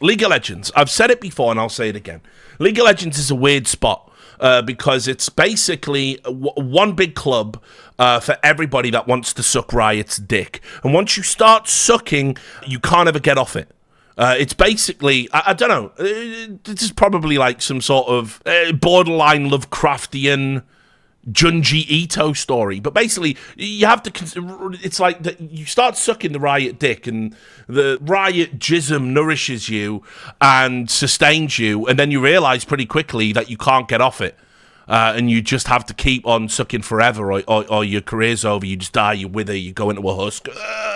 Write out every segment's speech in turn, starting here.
League of Legends. I've said it before and I'll say it again. League of Legends is a weird spot because it's basically one big club for everybody that wants to suck Riot's dick. And once you start sucking, you can't ever get off it. It's basically, I don't know, this is probably like some sort of borderline Lovecraftian Junji Ito story, but basically you have to, it's like that you start sucking the Riot dick and the Riot jism nourishes you and sustains you, and then you realize pretty quickly that you can't get off it. And you just have to keep on sucking forever, or your career's over. You just die, you wither, you go into a husk.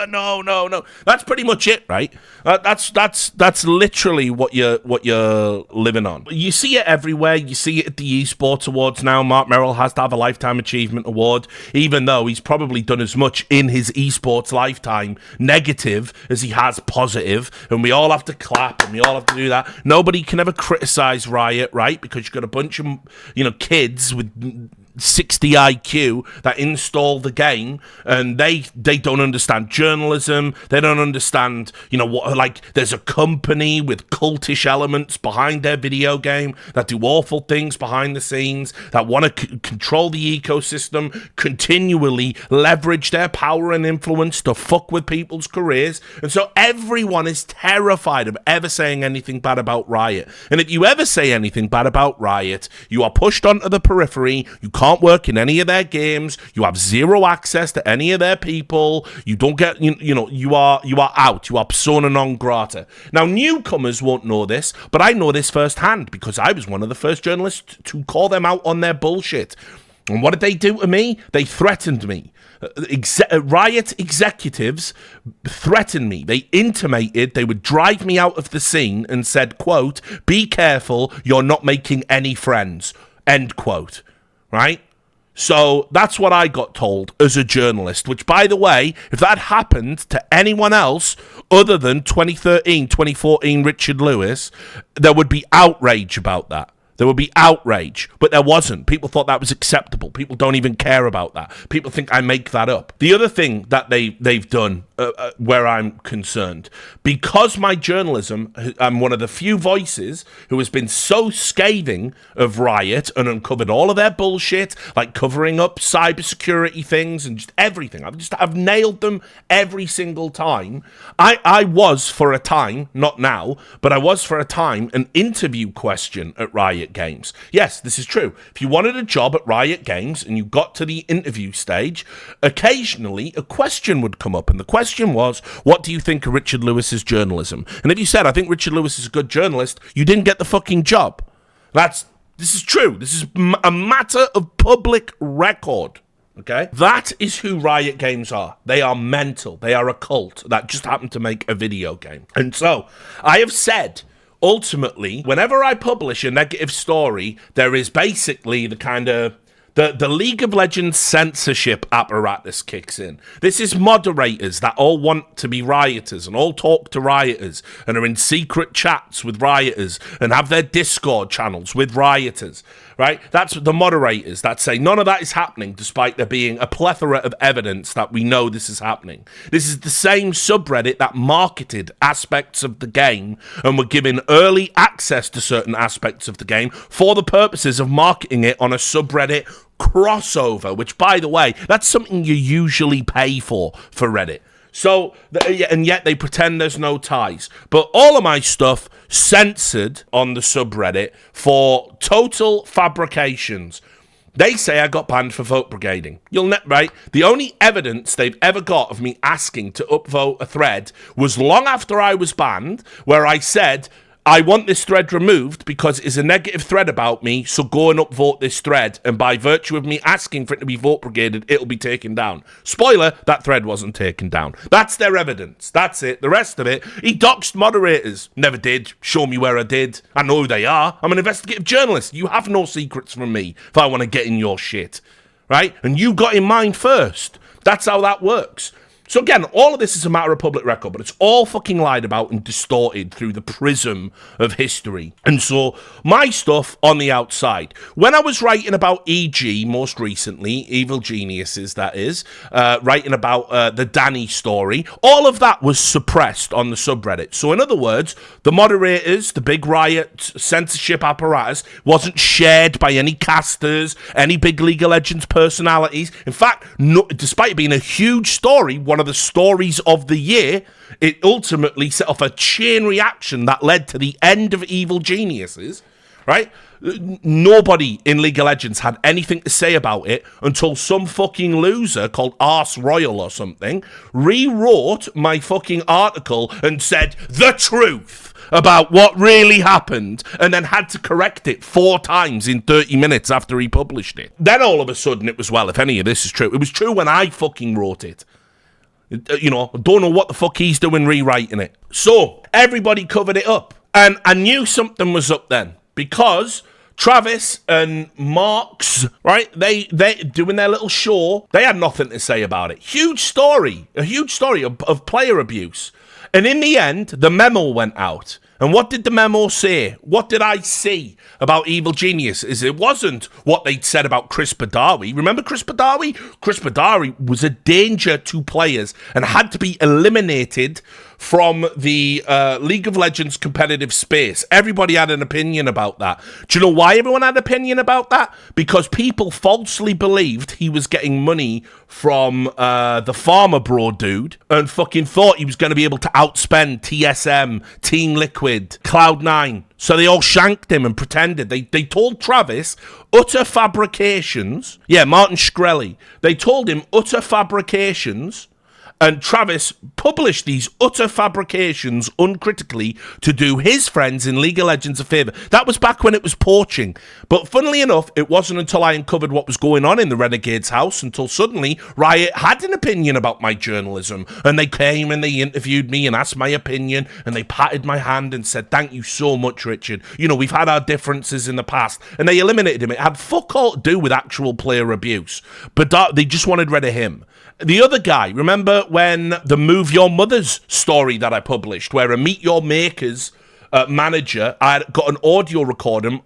No. That's pretty much it, right? That's literally what you're living on. You see it everywhere. You see it at the esports awards now. Mark Merrill has to have a lifetime achievement award, even though he's probably done as much in his esports lifetime negative as he has positive. And we all have to clap, and we all have to do that. Nobody can ever criticize Riot, right? Because you've got a bunch of kids with 60 IQ that install the game, and they don't understand journalism. They don't understand, what, like, there's a company with cultish elements behind their video game that do awful things behind the scenes, that want to control the ecosystem, continually leverage their power and influence to fuck with people's careers. And so everyone is terrified of ever saying anything bad about Riot. And if you ever say anything bad about Riot, you are pushed onto the periphery. You can't work in any of their games. You have zero access to any of their people. You don't get, you are out. You are persona non grata. Now, newcomers won't know this, but I know this firsthand because I was one of the first journalists to call them out on their bullshit. And what did they do to me? They threatened me. Riot executives threatened me. They intimated they would drive me out of the scene and said, quote, "Be careful, you're not making any friends," end quote. Right? So that's what I got told as a journalist, which, by the way, if that happened to anyone else other than 2013, 2014 Richard Lewis, there would be outrage about that. There would be outrage, but there wasn't. People thought that was acceptable. People don't even care about that. People think I make that up. The other thing that they've done, where I'm concerned, because my journalism, I'm one of the few voices who has been so scathing of Riot and uncovered all of their bullshit, like covering up cybersecurity things and just everything. I've nailed them every single time. I was for a time, not now, but I was for a time an interview question at Riot Games. Yes, this is true. If you wanted a job at Riot Games and you got to the interview stage, occasionally a question would come up, and the question was, what do you think of Richard Lewis's journalism? And if you said, I think Richard Lewis is a good journalist, you didn't get the fucking job. This is true. This is a matter of public record. Okay? That is who Riot Games are. They are mental. They are a cult that just happened to make a video game. And so, I have said, ultimately, whenever I publish a negative story, there is basically the kind of the League of Legends censorship apparatus kicks in. This is moderators that all want to be rioters and all talk to rioters and are in secret chats with rioters and have their Discord channels with rioters, right? That's the moderators that say none of that is happening despite there being a plethora of evidence that we know this is happening. This is the same subreddit that marketed aspects of the game and were given early access to certain aspects of the game for the purposes of marketing it on a subreddit crossover, which, by the way, that's something you usually pay for Reddit. So, and yet they pretend there's no ties. But all of my stuff censored on the subreddit for total fabrications. They say I got banned for vote brigading. Right? The only evidence they've ever got of me asking to upvote a thread was long after I was banned, where I said, I want this thread removed because it's a negative thread about me, so go and upvote this thread, and by virtue of me asking for it to be vote brigaded, it'll be taken down. Spoiler, that thread wasn't taken down. That's their evidence. That's it. The rest of it, he doxed moderators. Never did. Show me where I did. I know who they are. I'm an investigative journalist. You have no secrets from me if I want to get in your shit. Right? And you got in mine first. That's how that works. So again, all of this is a matter of public record, but it's all fucking lied about and distorted through the prism of history. And so my stuff on the outside, when I was writing about EG most recently, Evil Geniuses that is, writing about the Danny story, all of that was suppressed on the subreddit. So in other words, the moderators, the big riot censorship apparatus wasn't shared by any casters, any big League of Legends personalities. In fact, despite it being a huge story, one of the stories of the year, it ultimately set off a chain reaction that led to the end of Evil Geniuses, right? Nobody in League of Legends had anything to say about it until some fucking loser called Arse Royal or something rewrote my fucking article and said the truth about what really happened, and then had to correct it 4 times in 30 minutes after he published it. Then all of a sudden it was, well, if any of this is true, it was true when I fucking wrote it. You know, don't know what the fuck he's doing rewriting it. So, everybody covered it up. And I knew something was up then. Because Travis and Marks, right, they doing their little show, they had nothing to say about it. Huge story. A huge story of player abuse. And in the end, the memo went out. And what did the memo say? What did I see about Evil Genius? It wasn't what they'd said about Chris Badawi. Remember Chris Badawi? Chris Badawi was a danger to players and had to be eliminated from the League of Legends competitive space. Everybody had an opinion about that. Do you know why everyone had an opinion about that? Because people falsely believed he was getting money from the Farmer Bro dude and fucking thought he was going to be able to outspend TSM, Team Liquid, Cloud9. So they all shanked him and pretended. They told Travis utter fabrications. Yeah, Martin Shkreli. They told him utter fabrications. And Travis published these utter fabrications uncritically to do his friends in League of Legends a favour. That was back when it was poaching. But funnily enough, it wasn't until I uncovered what was going on in the Renegade's house until suddenly Riot had an opinion about my journalism. And they came and they interviewed me and asked my opinion. And they patted my hand and said, thank you so much, Richard. You know, we've had our differences in the past. And they eliminated him. It had fuck all to do with actual player abuse. But they just wanted rid of him. The other guy, remember when the Move Your Mother's story that I published, where a Meet Your Makers manager, I got an audio recording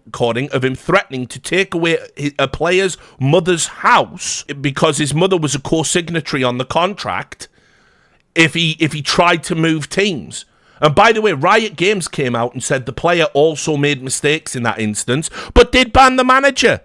of him threatening to take away a player's mother's house because his mother was a co-signatory on the contract if he tried to move teams. And by the way, Riot Games came out and said the player also made mistakes in that instance, but did ban the manager,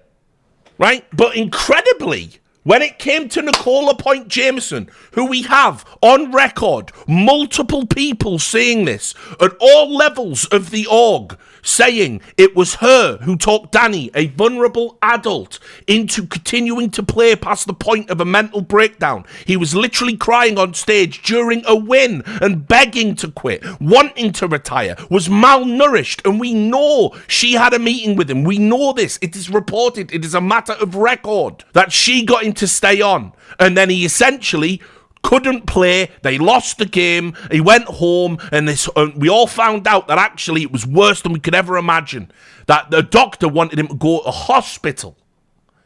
right? But incredibly, when it came to Nicola Point Jameson, who we have on record, multiple people saying this at all levels of the org, saying it was her who talked Danny, a vulnerable adult, into continuing to play past the point of a mental breakdown. He was literally crying on stage during a win and begging to quit, wanting to retire, was malnourished, and we know she had a meeting with him. We know this. It is reported. It is a matter of record that she got him to stay on, and then he essentially couldn't play. They lost the game. He went home, and we all found out that actually it was worse than we could ever imagine. That the doctor wanted him to go to hospital.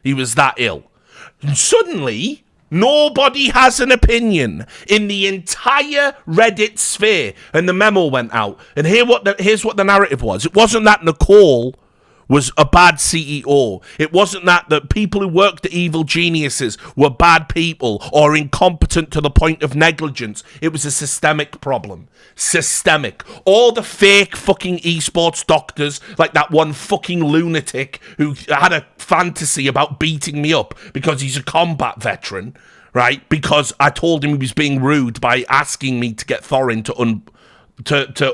He was that ill. And suddenly, nobody has an opinion in the entire Reddit sphere. And the memo went out. And here's what the narrative was. It wasn't that Nicole was a bad CEO. It wasn't that the people who worked at Evil Geniuses were bad people or incompetent to the point of negligence. It was a systemic problem. Systemic. All the fake fucking esports doctors, like that one fucking lunatic who had a fantasy about beating me up because he's a combat veteran, right? Because I told him he was being rude by asking me to get Thorin to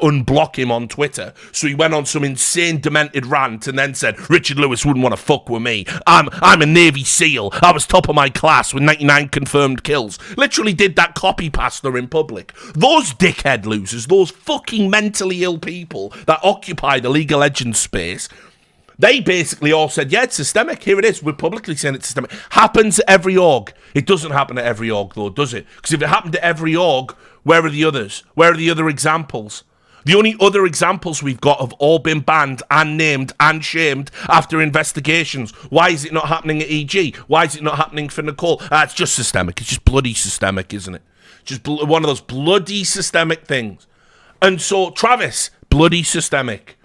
unblock him on Twitter. So he went on some insane demented rant and then said, Richard Lewis wouldn't want to fuck with me. I'm a Navy SEAL. I was top of my class with 99 confirmed kills. Literally did that copy pasta in public. Those dickhead losers, those fucking mentally ill people that occupy the League of Legends space, they basically all said, yeah, it's systemic. Here it is. We're publicly saying it's systemic. Happens at every org. It doesn't happen at every org, though, does it? Because if it happened to every org, where are the others? Where are the other examples? The only other examples we've got have all been banned and named and shamed after investigations. Why is it not happening at EG? Why is it not happening for Nicole? It's just systemic. It's just bloody systemic, isn't it? Just one of those bloody systemic things. And so Travis, bloody systemic.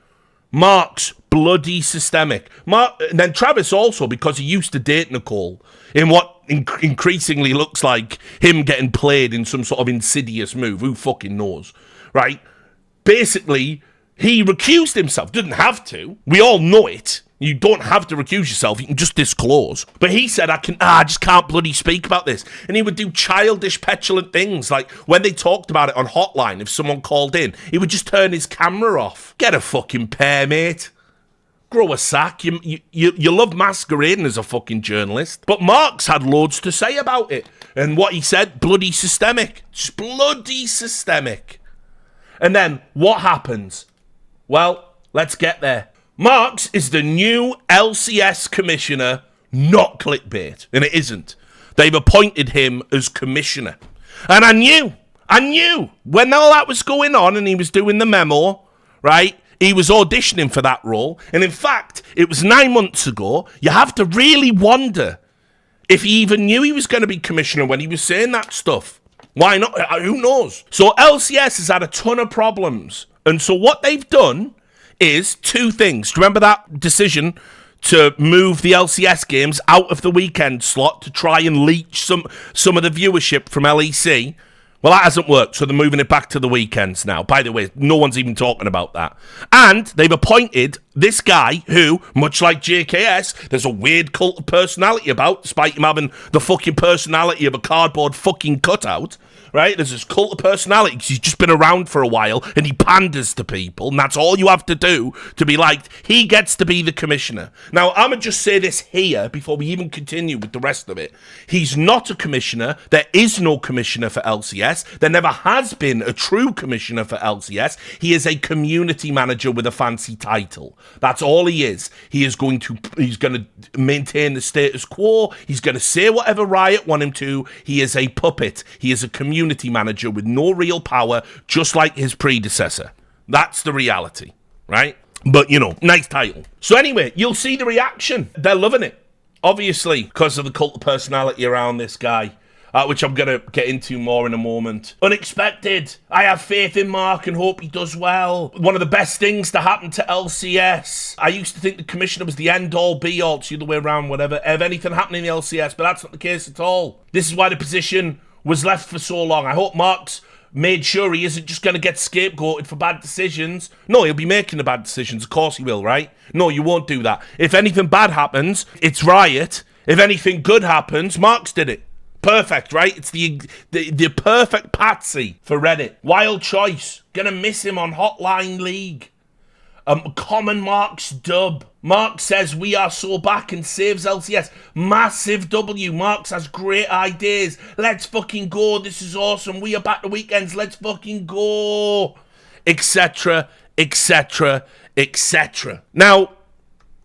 Mark's bloody systemic. And then Travis also, because he used to date Nicole in what increasingly looks like him getting played in some sort of insidious move. Who fucking knows, right? Basically, he recused himself. Didn't have to. We all know it. You don't have to recuse yourself. You can just disclose. But he said, I just can't bloody speak about this. And he would do childish, petulant things. Like when they talked about it on Hotline, if someone called in, he would just turn his camera off. Get a fucking pair, mate. Grow a sack. You love masquerading as a fucking journalist. But Mark's had loads to say about it. And what he said, bloody systemic. Just bloody systemic. And then what happens? Well, let's get there. Marks is the new LCS commissioner, not clickbait. And it isn't. They've appointed him as commissioner. And I knew when all that was going on and he was doing the memo, right? He was auditioning for that role. And in fact, it was 9 months ago. You have to really wonder if he even knew he was going to be commissioner when he was saying that stuff. Why not? Who knows? So LCS has had a ton of problems. And so what they've done is two things. Do you remember that decision to move the LCS games out of the weekend slot to try and leech some of the viewership from LEC? Well, that hasn't worked, so they're moving it back to the weekends now. By the way, no one's even talking about that. And they've appointed this guy who, much like JKS, there's a weird cult of personality about, despite him having the fucking personality of a cardboard fucking cutout. Right? There's this cult of personality because he's just been around for a while and he panders to people, and that's all you have to do to be liked. He gets to be the commissioner. Now, I'm going to just say this here before we even continue with the rest of it. He's not a commissioner. There is no commissioner for LCS. There never has been a true commissioner for LCS. He is a community manager with a fancy title. That's all he is. He's going to maintain the status quo. He's going to say whatever Riot want him to. He is a puppet. He is a community manager with no real power, just like his predecessor. That's the reality, right? But, nice title. So anyway, you'll see the reaction. They're loving it, obviously, because of the cult of personality around this guy, which I'm going to get into more in a moment. Unexpected. I have faith in Mark and hope he does well. One of the best things to happen to LCS. I used to think the commissioner was the end-all, be-all, it's the other way around, whatever, of anything happening in the LCS, but that's not the case at all. This is why the position was left for so long. I hope Mark's made sure he isn't just going to get scapegoated for bad decisions. No, he'll be making the bad decisions. Of course he will, right? No, you won't do that. If anything bad happens, it's Riot. If anything good happens, Mark's did it. Perfect, right? It's the perfect patsy for Reddit. Wild choice. Gonna miss him on Hotline League. Common Mark's dub. Mark says we are so back and saves LCS. Massive W. Marks has great ideas. Let's fucking go. This is awesome. We are back to weekends. Let's fucking go. Etc. Etc. Etc. Now,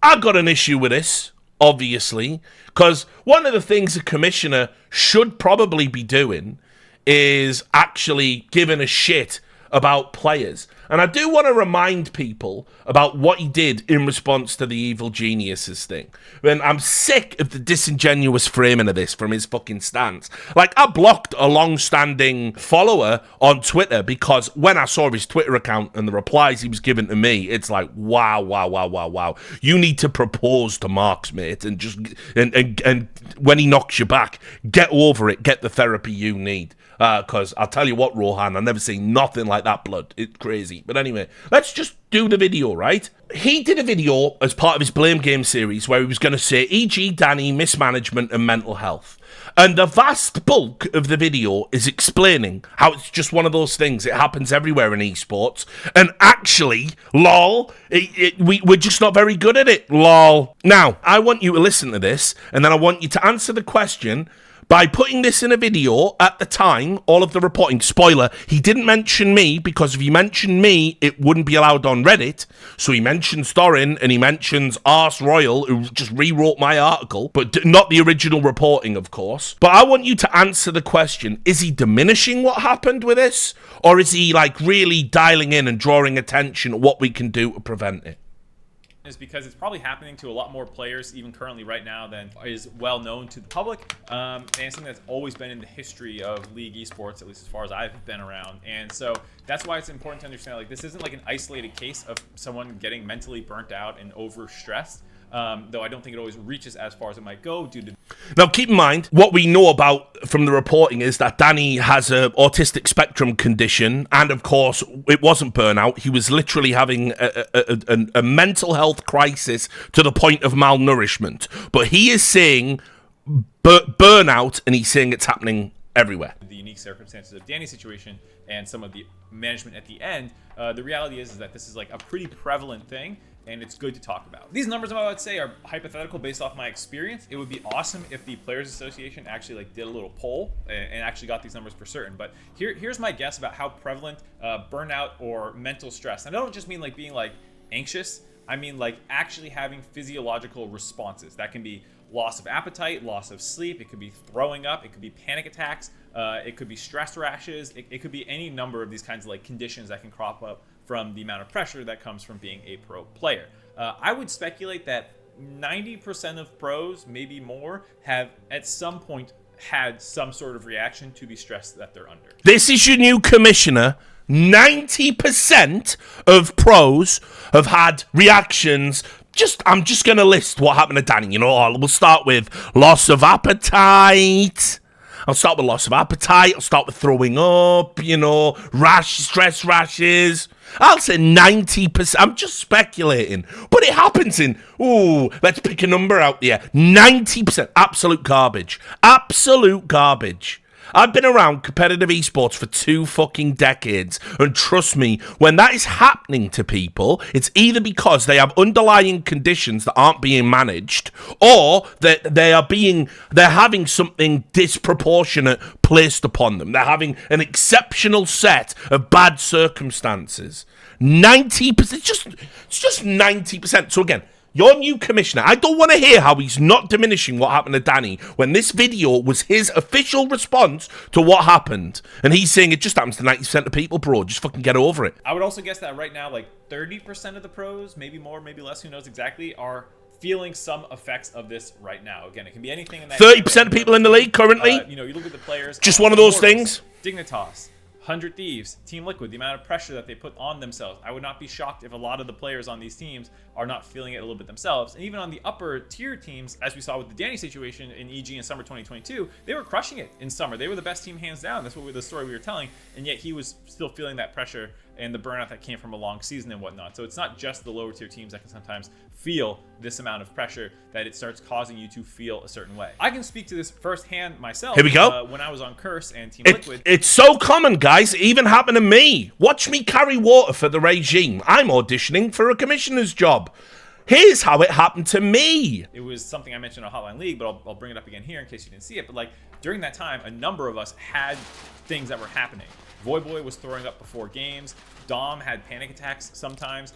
I got an issue with this, obviously, because one of the things a commissioner should probably be doing is actually giving a shit about players. And I do want to remind people about what he did in response to the Evil Geniuses thing. And I'm sick of the disingenuous framing of this from his fucking stance. Like, I blocked a long-standing follower on Twitter because when I saw his Twitter account and the replies he was giving to me, it's like, wow. You need to propose to Marks, mate, and just and when he knocks you back, get over it, get the therapy you need. Because I'll tell you what, Rohan, I've never seen nothing like that blood. It's crazy. But anyway, let's just do the video, right? He did a video as part of his Blame Game series where he was going to say, e.g. Danny, mismanagement and mental health. And the vast bulk of the video is explaining how it's just one of those things. It happens everywhere in esports. And actually, lol, we're just not very good at it, lol. Now, I want you to listen to this, and then I want you to answer the question by putting this in a video at the time, all of the reporting. Spoiler, he didn't mention me, because if he mentioned me, it wouldn't be allowed on Reddit. So he mentions Thorin, and he mentions Arse Royal, who just rewrote my article, but not the original reporting, of course. But I want you to answer the question, is he diminishing what happened with this? Or is he, like, really dialing in and drawing attention to what we can do to prevent it? is because it's probably happening to a lot more players even currently right now than is well known to the public, and it's something that's always been in the history of League esports, at least as far as I've been around. And so that's why it's important to understand, like, this isn't like an isolated case of someone getting mentally burnt out and overstressed. Though I don't think it always reaches as far as it might go due to... Now, keep in mind, what we know about from the reporting is that Danny has a autistic spectrum condition, and of course, it wasn't burnout. He was literally having a mental health crisis to the point of malnourishment. But he is saying burnout, and he's saying it's happening everywhere. The unique circumstances of Danny's situation and some of the management at the end, the reality is that this is like a pretty prevalent thing, and it's good to talk about. These numbers I'm about to say are hypothetical based off my experience. It would be awesome if the Players Association actually like did a little poll and actually got these numbers for certain. But here's my guess about how prevalent burnout or mental stress. And I don't just mean like being like anxious. I mean like actually having physiological responses. That can be loss of appetite, loss of sleep. It could be throwing up. It could be panic attacks. It could be stress rashes. It could be any number of these kinds of like conditions that can crop up from the amount of pressure that comes from being a pro player. I would speculate that 90% of pros, maybe more, have at some point had some sort of reaction to the stress that they're under. This is your new commissioner. 90% of pros have had reactions. I'm just going to list what happened to Danny. You know, we'll start with loss of appetite. I'll start with loss of appetite. I'll start with throwing up, you know, stress rashes. I'll say 90%. I'm just speculating. But it happens in, let's pick a number out there. 90%. Absolute garbage. Absolute garbage. I've been around competitive esports for 2 fucking decades, and trust me, when that is happening to people, it's either because they have underlying conditions that aren't being managed, or that they're having something disproportionate placed upon them. They're having an exceptional set of bad circumstances. 90%, it's just 90%. So again, your new commissioner, I don't want to hear how he's not diminishing what happened to Danny when this video was his official response to what happened. And he's saying it just happens to 90% of people, bro. Just fucking get over it. I would also guess that right now, like 30% of the pros, maybe more, maybe less, who knows exactly, are feeling some effects of this right now. Again, it can be anything in that. 30% of people in the league currently? You know, you look at the players. Just one of those things? Dignitas, 100 Thieves, Team Liquid, the amount of pressure that they put on themselves. I would not be shocked if a lot of the players on these teams are not feeling it a little bit themselves. And even on the upper tier teams, as we saw with the Danny situation in EG in summer 2022, they were crushing it in summer. They were the best team hands down. That's the story we were telling. And yet he was still feeling that pressure and the burnout that came from a long season and whatnot. So it's not just the lower tier teams that can sometimes feel this amount of pressure that it starts causing you to feel a certain way. I can speak to this firsthand myself. Here we go. When I was on Curse and Team Liquid. It's so common, guys. It even happened to me. Watch me carry water for the regime. I'm auditioning for a commissioner's job. Here's how it happened to me. It was something I mentioned on Hotline League, but I'll bring it up again here in case you didn't see it. But like during that time, a number of us had things that were happening. Voyboy was throwing up before games. Dom had panic attacks sometimes.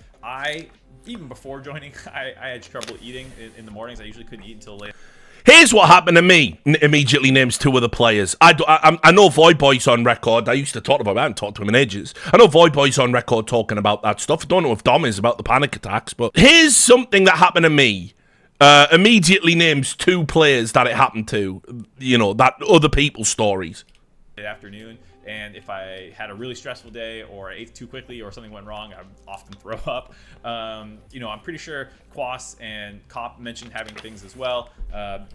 Even before joining, I had trouble eating in the mornings. I usually couldn't eat until late. Here's what happened to me. Immediately names 2 other players. I know Voyboy's on record. I used to talk about it. I haven't talked to him in ages. I know Voyboy's on record talking about that stuff. I don't know if Dom is about the panic attacks, but here's something that happened to me. Immediately names 2 players that it happened to. You know, that other people's stories. Afternoon, and if I had a really stressful day or I ate too quickly or something went wrong, I would often throw up. You know, I'm pretty sure Quas and Cop mentioned having things as well.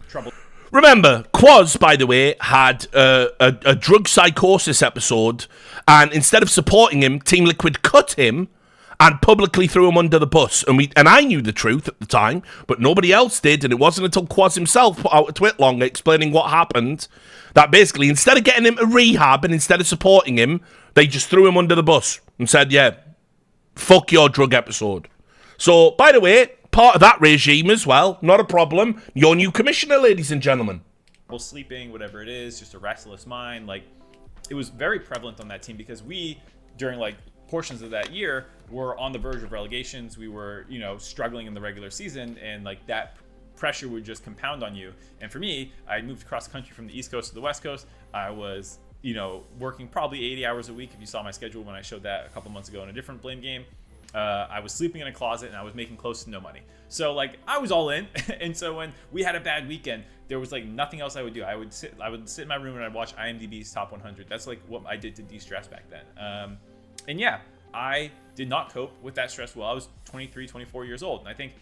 Trouble. Remember, Quaz, by the way, had a drug psychosis episode, and instead of supporting him, Team Liquid cut him and publicly threw him under the bus. And I knew the truth at the time, but nobody else did, and it wasn't until Quaz himself put out a tweet long explaining what happened that basically, instead of getting him to rehab and instead of supporting him, they just threw him under the bus and said, yeah, fuck your drug episode. So, by the way, part of that regime as well, not a problem. Your new commissioner, ladies and gentlemen. Sleeping, whatever it is, just a restless mind. Like, it was very prevalent on that team because we, during like portions of that year, were on the verge of relegations. We were, you know, struggling in the regular season, and like that pressure would just compound on you. And for me, I moved across the country from the East Coast to the West Coast. I was, you know, working probably 80 hours a week if you saw my schedule when I showed that a couple months ago in a different Blame game. I was sleeping in a closet, and I was making close to no money. So like I was all in. And so when we had a bad weekend, there was like nothing else I would do. I would sit in my room and I'd watch IMDb's top 100. That's like what I did to de-stress back then. And yeah, I did not cope with that stress well. I was 23, 24 years old, and I think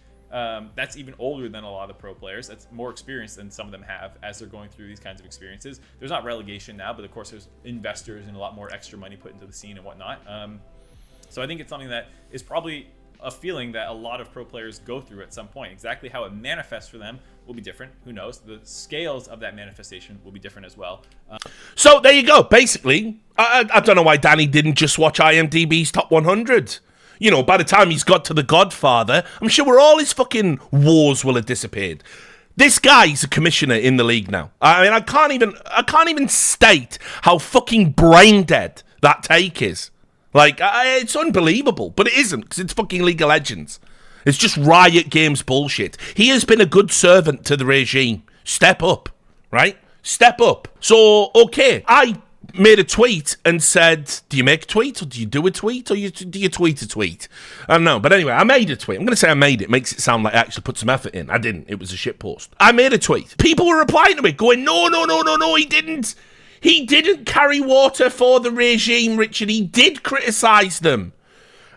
that's even older than a lot of the pro players. That's more experience than some of them have as they're going through these kinds of experiences. There's not relegation now, but of course there's investors and a lot more extra money put into the scene and whatnot. So I think it's something that is probably a feeling that a lot of pro players go through at some point. Exactly how it manifests for them will be different. Who knows? The scales of that manifestation will be different as well. So there you go. Basically, I don't know why Danny didn't just watch IMDb's top 100. You know, by the time he's got to The Godfather, I'm sure all his fucking wars will have disappeared. This guy's a commissioner in the league now. I mean, I can't even state how fucking brain dead that take is. Like, it's unbelievable, but it isn't, because it's fucking League of Legends. It's just Riot Games bullshit. He has been a good servant to the regime. Step up, right? Step up. So, okay, I made a tweet and said, do you make a tweet, or do you do a tweet, or do you tweet a tweet? I don't know, but anyway, I made a tweet. I'm going to say I made it. Makes it sound like I actually put some effort in. I didn't. It was a shit post. I made a tweet. People were replying to it, going, no, he didn't. He didn't carry water for the regime, Richard. He did criticise them.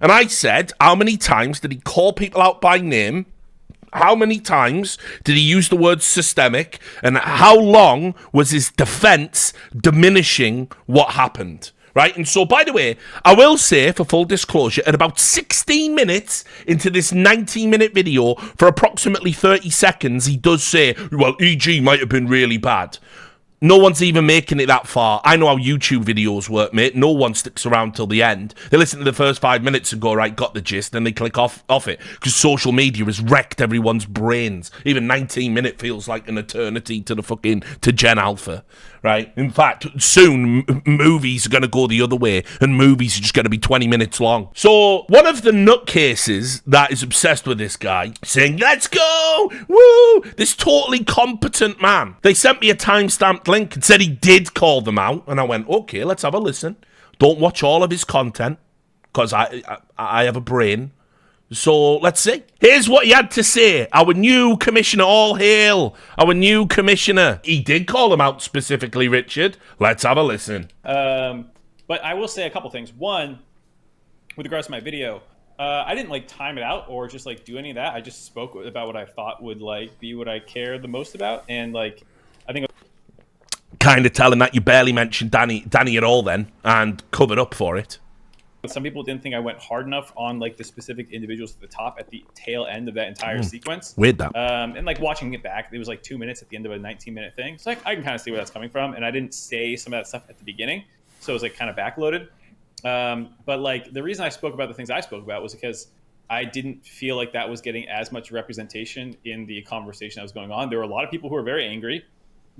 And I said, how many times did he call people out by name? How many times did he use the word systemic? And how long was his defence diminishing what happened? Right? And so, by the way, I will say, for full disclosure, at about 16 minutes into this 19-minute video, for approximately 30 seconds, he does say, well, EG might have been really bad. No one's even making it that far. I know how YouTube videos work, mate. No one sticks around till the end. They listen to the first 5 minutes and go, right, got the gist, then they click off it. Because social media has wrecked everyone's brains. Even 19-minute feels like an eternity to Gen Alpha, right? In fact, soon, movies are going to go the other way, and movies are just going to be 20 minutes long. So, one of the nutcases that is obsessed with this guy, saying, let's go, woo, this totally competent man. They sent me a timestamped link and said he did call them out, and I went, okay, let's have a listen. Don't watch all of his content, because I have a brain. So let's see. Here's what he had to say. Our new commissioner, all hail. Our new commissioner. He did call them out specifically, Richard. Let's have a listen. But I will say a couple things. One, with regards to my video, I didn't like time it out or just like do any of that. I just spoke about what I thought would like be what I care the most about, and like I think kind of telling that you barely mentioned Danny at all then, and covered up for it. Some people didn't think I went hard enough on like the specific individuals at the top at the tail end of that entire sequence. Weird that. And like watching it back, it was like 2 minutes at the end of a 19-minute thing. So like I can kind of see where that's coming from. And I didn't say some of that stuff at the beginning, so it was like kind of backloaded. But like the reason I spoke about the things I spoke about was because I didn't feel like that was getting as much representation in the conversation that was going on. There were a lot of people who were very angry,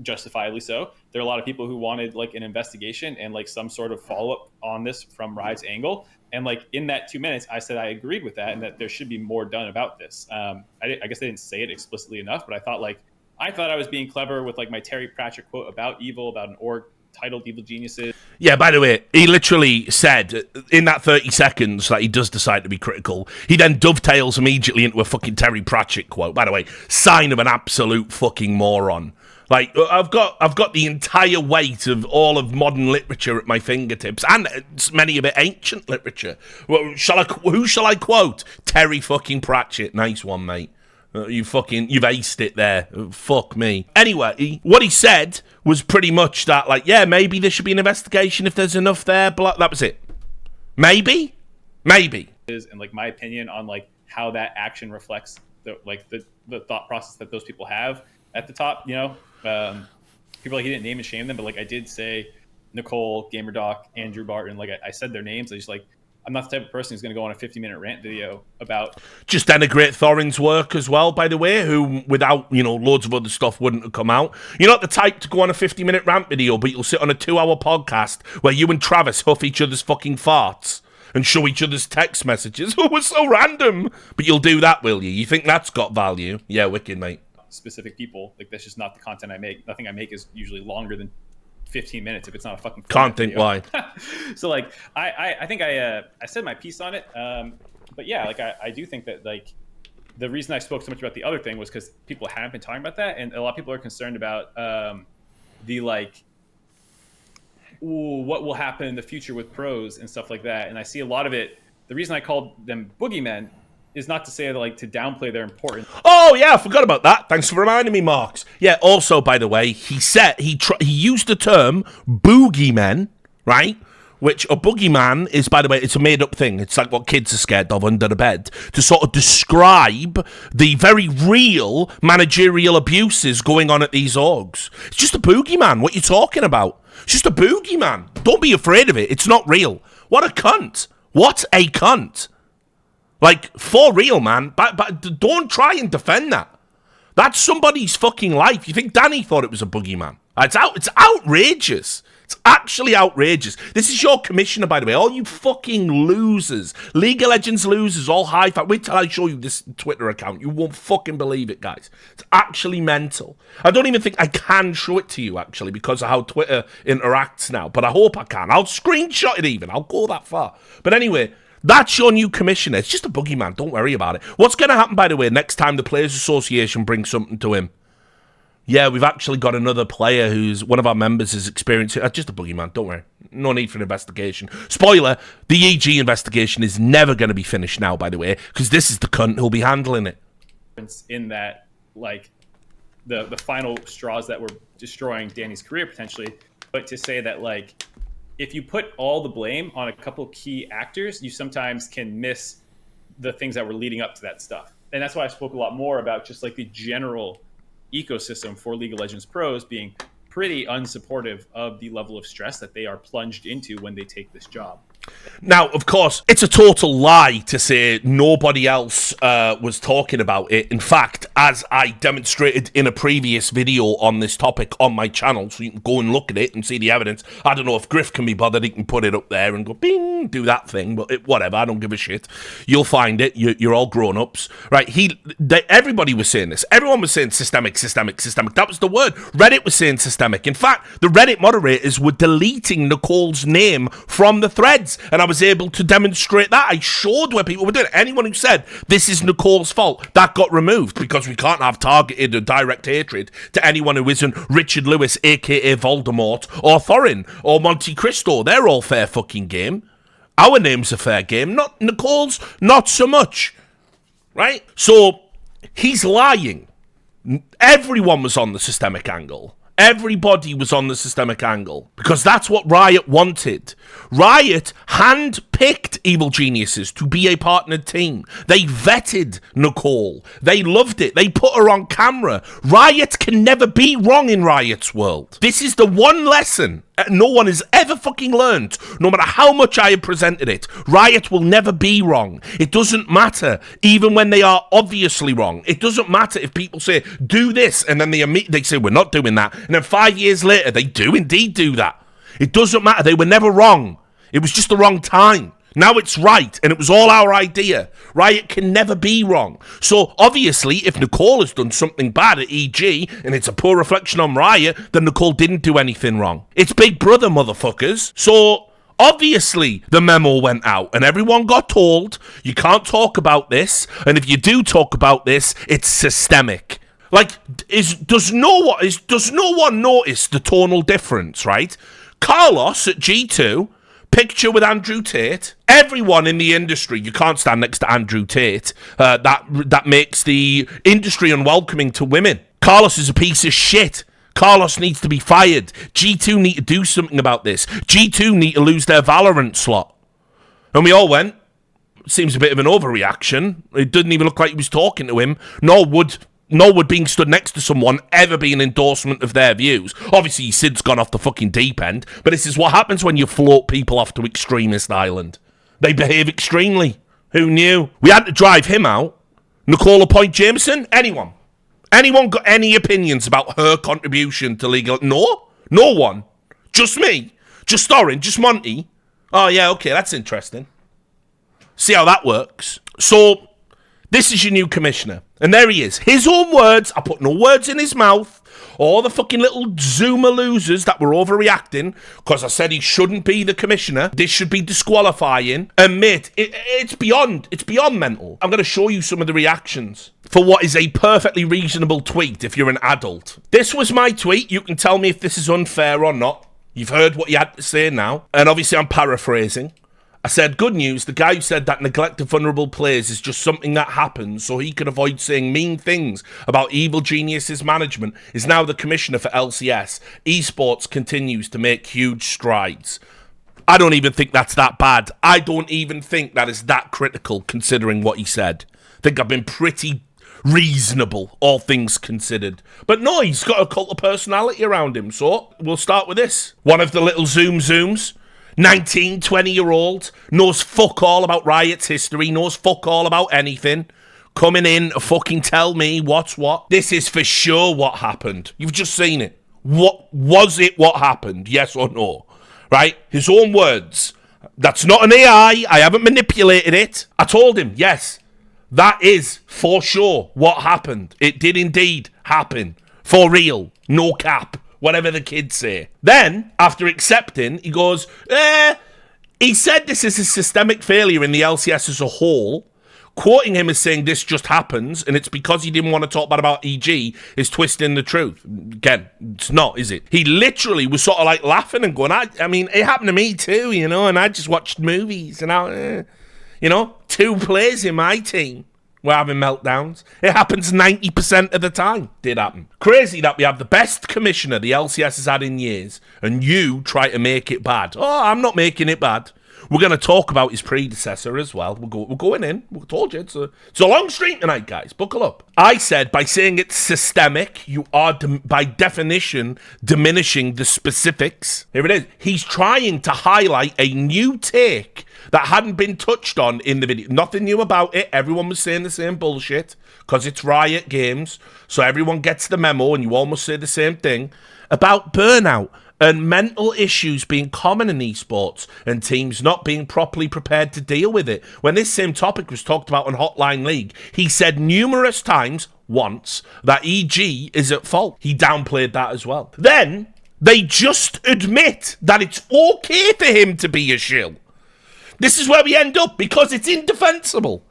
justifiably so. There are a lot of people who wanted like an investigation and like some sort of follow-up on this from Riot's angle. And like in that 2 minutes, I said I agreed with that and that there should be more done about this. I guess I didn't say it explicitly enough, but I thought I was being clever with like my Terry Pratchett quote about evil, about an org titled Evil Geniuses. Yeah, by the way, he literally said in that 30 seconds that he does decide to be critical. He then dovetails immediately into a fucking Terry Pratchett quote. By the way, sign of an absolute fucking moron. Like, I've got the entire weight of all of modern literature at my fingertips, and many of it ancient literature. Well, who shall I quote? Terry fucking Pratchett. Nice one, mate. You've aced it there. Fuck me. Anyway, what he said was pretty much that, like, yeah, maybe there should be an investigation if there's enough there. But that was it. Maybe. And like my opinion on like how that action reflects the thought process that those people have at the top, you know. People like he didn't name and shame them, but like I did say Nicole, GamerDoc, Andrew Barton, like I said their names. I just like I'm not the type of person who's going to go on a 50-minute rant video about just denigrate Thorin's work as well, by the way, who without loads of other stuff wouldn't have come out. You're not the type to go on a 50-minute rant video, but you'll sit on a 2-hour podcast where you and Travis huff each other's fucking farts and show each other's text messages. Oh, we're so random. But you'll do that, will you? You think that's got value? Yeah, wicked, mate. Specific people, like that's just not the content I make. Nothing I make is usually longer than 15 minutes if it's not a fucking can't think video. why. So like I think I said my piece on it, but But yeah, like I do think that like the reason I spoke so much about the other thing was because people haven't been talking about that, and a lot of people are concerned about the like, ooh, what will happen in the future with pros and stuff like that. And I see a lot of it. The reason I called them boogeymen is not to say that, like, to downplay their importance. Oh yeah, I forgot about that. Thanks for reminding me, Marks. Yeah. Also, by the way, he said he used the term boogeymen, right? Which a boogeyman is, by the way, it's a made-up thing. It's like what kids are scared of under the bed to sort of describe the very real managerial abuses going on at these orgs. It's just a boogeyman. What you talking about? It's just a boogeyman. Don't be afraid of it. It's not real. What a cunt. What a cunt. Like, for real, man. But don't try and defend that. That's somebody's fucking life. You think Danny thought it was a boogeyman? It's outrageous. It's actually outrageous. This is your commissioner, by the way. All you fucking losers. League of Legends losers, all high-five. Wait till I show you this Twitter account. You won't fucking believe it, guys. It's actually mental. I don't even think I can show it to you, actually, because of how Twitter interacts now. But I hope I can. I'll screenshot it even. I'll go that far. But anyway, that's your new commissioner. It's just a boogeyman. Don't worry about it. What's going to happen, by the way, next time the Players Association brings something to him? Yeah, we've actually got another player who's one of our members is experiencing. Just a boogeyman, don't worry. No need for an investigation. Spoiler, the EG investigation is never going to be finished now, by the way, because this is the cunt who'll be handling it. In that, like, the final straws that were destroying Danny's career, potentially, but to say that, like, if you put all the blame on a couple key actors, you sometimes can miss the things that were leading up to that stuff. And that's why I spoke a lot more about just, like, the general ecosystem for League of Legends pros being pretty unsupportive of the level of stress that they are plunged into when they take this job. Now, of course, it's a total lie to say nobody else was talking about it. In fact, as I demonstrated in a previous video on this topic on my channel, so you can go and look at it and see the evidence. I don't know if Griff can be bothered. He can put it up there and go, bing, do that thing. But whatever, I don't give a shit. You'll find it. You're all grown-ups. Right? Everybody was saying this. Everyone was saying systemic. That was the word. Reddit was saying systemic. In fact, the Reddit moderators were deleting Nicole's name from the threads. And I was able to demonstrate that. I showed where people were doing it. Anyone who said this is Nicole's fault, that got removed because we can't have targeted or direct hatred to anyone who isn't Richard Lewis, aka Voldemort, or Thorin, or Monte Cristo. They're all fair fucking game. Our name's a fair game. Not Nicole's, not so much. Right? So, he's lying. Everyone was on the systemic angle. Everybody was on the systemic angle because that's what Riot wanted. Riot handpicked Evil Geniuses to be a partnered team. They vetted Nicole. They loved it. They put her on camera. Riot can never be wrong in Riot's world. This is the one lesson no one has ever fucking learned, no matter how much I have presented it. Riot will never be wrong. It doesn't matter, even when they are obviously wrong. It doesn't matter if people say, do this, and then they say, we're not doing that. And then 5 years later, they do indeed do that. It doesn't matter. They were never wrong. It was just the wrong time. Now it's right, and it was all our idea. Riot can never be wrong. So, obviously, if Nicole has done something bad at EG, and it's a poor reflection on Riot, then Nicole didn't do anything wrong. It's Big Brother, motherfuckers. So, obviously, the memo went out, and everyone got told, you can't talk about this, and if you do talk about this, it's systemic. Like, does no one notice the tonal difference, right? Carlos at G2... picture with Andrew Tate. Everyone in the industry, you can't stand next to Andrew Tate. That makes the industry unwelcoming to women. Carlos is a piece of shit. Carlos needs to be fired. G2 need to do something about this. G2 need to lose their Valorant slot. And we all went, seems a bit of an overreaction. It didn't even look like he was talking to him, nor would being stood next to someone ever be an endorsement of their views. Obviously, Sid's gone off the fucking deep end, but this is what happens when you float people off to extremist island. They behave extremely. Who knew? We had to drive him out. Nicole Point Jameson? Anyone? Anyone got any opinions about her contribution to legal? No? No one? Just me? Just Thorin? Just Monty? Oh, yeah, okay, that's interesting. See how that works. So, this is your new commissioner. And there he is. His own words. I put no words in his mouth. all the fucking little Zoomer losers that were overreacting because I said he shouldn't be the commissioner, this should be disqualifying, admit it's beyond mental. I'm going to show you some of the reactions for what is a perfectly reasonable tweet if you're an adult. This was my tweet. You can tell me if this is unfair or not. You've heard what he had to say now, and obviously I'm paraphrasing. I said, good news, the guy who said that neglect of vulnerable players is just something that happens so he can avoid saying mean things about Evil Genius's management is now the commissioner for LCS. Esports continues to make huge strides. I don't even think that's that bad. I don't even think that is that critical considering what he said. I think I've been pretty reasonable, all things considered. But no, he's got a cult of personality around him, so we'll start with this. One of the little zooms. 19, 20-year-old, knows fuck all about Riot's history, knows fuck all about anything, coming in to fucking tell me what's what. This is for sure what happened. You've just seen it. What was it what happened? Yes or no? Right? His own words. That's not an AI. I haven't manipulated it. I told him, yes, that is for sure what happened. It did indeed happen. For real. No cap. Whatever the kids say. Then, after accepting, he goes, he said this is a systemic failure in the LCS as a whole. Quoting him as saying this just happens, and it's because he didn't want to talk bad about EG, is twisting the truth. Again, it's not, is it? He literally was sort of like laughing and going, I mean, it happened to me too, you know, and I just watched movies, and you know, 2 players in my team were having meltdowns. It happens 90% of the time. Did happen. Crazy that we have the best commissioner the LCS has had in years, and you try to make it bad. Oh, I'm not making it bad. We're going to talk about his predecessor as well. We're going in. We told you, it's a long stream tonight, guys. Buckle up. I said by saying it's systemic, you are, by definition, diminishing the specifics. Here it is. He's trying to highlight a new take that hadn't been touched on in the video. Nothing new about it. Everyone was saying the same bullshit because it's Riot Games. So everyone gets the memo and you almost say the same thing about burnout and mental issues being common in esports and teams not being properly prepared to deal with it. When this same topic was talked about on Hotline League, he said numerous times, once, that EG is at fault. He downplayed that as well. Then they just admit that it's okay for him to be a shill. This is where we end up because it's indefensible.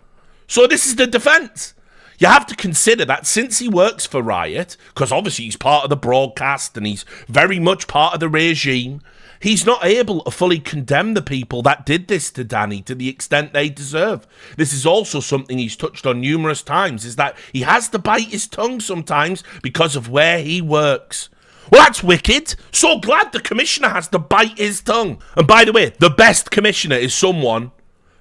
So this is the defense. You have to consider that since he works for Riot, because obviously he's part of the broadcast and he's very much part of the regime, he's not able to fully condemn the people that did this to Danny to the extent they deserve. This is also something he's touched on numerous times, is that he has to bite his tongue sometimes because of where he works. Well, that's wicked. So glad the commissioner has to bite his tongue. And by the way, the best commissioner is someone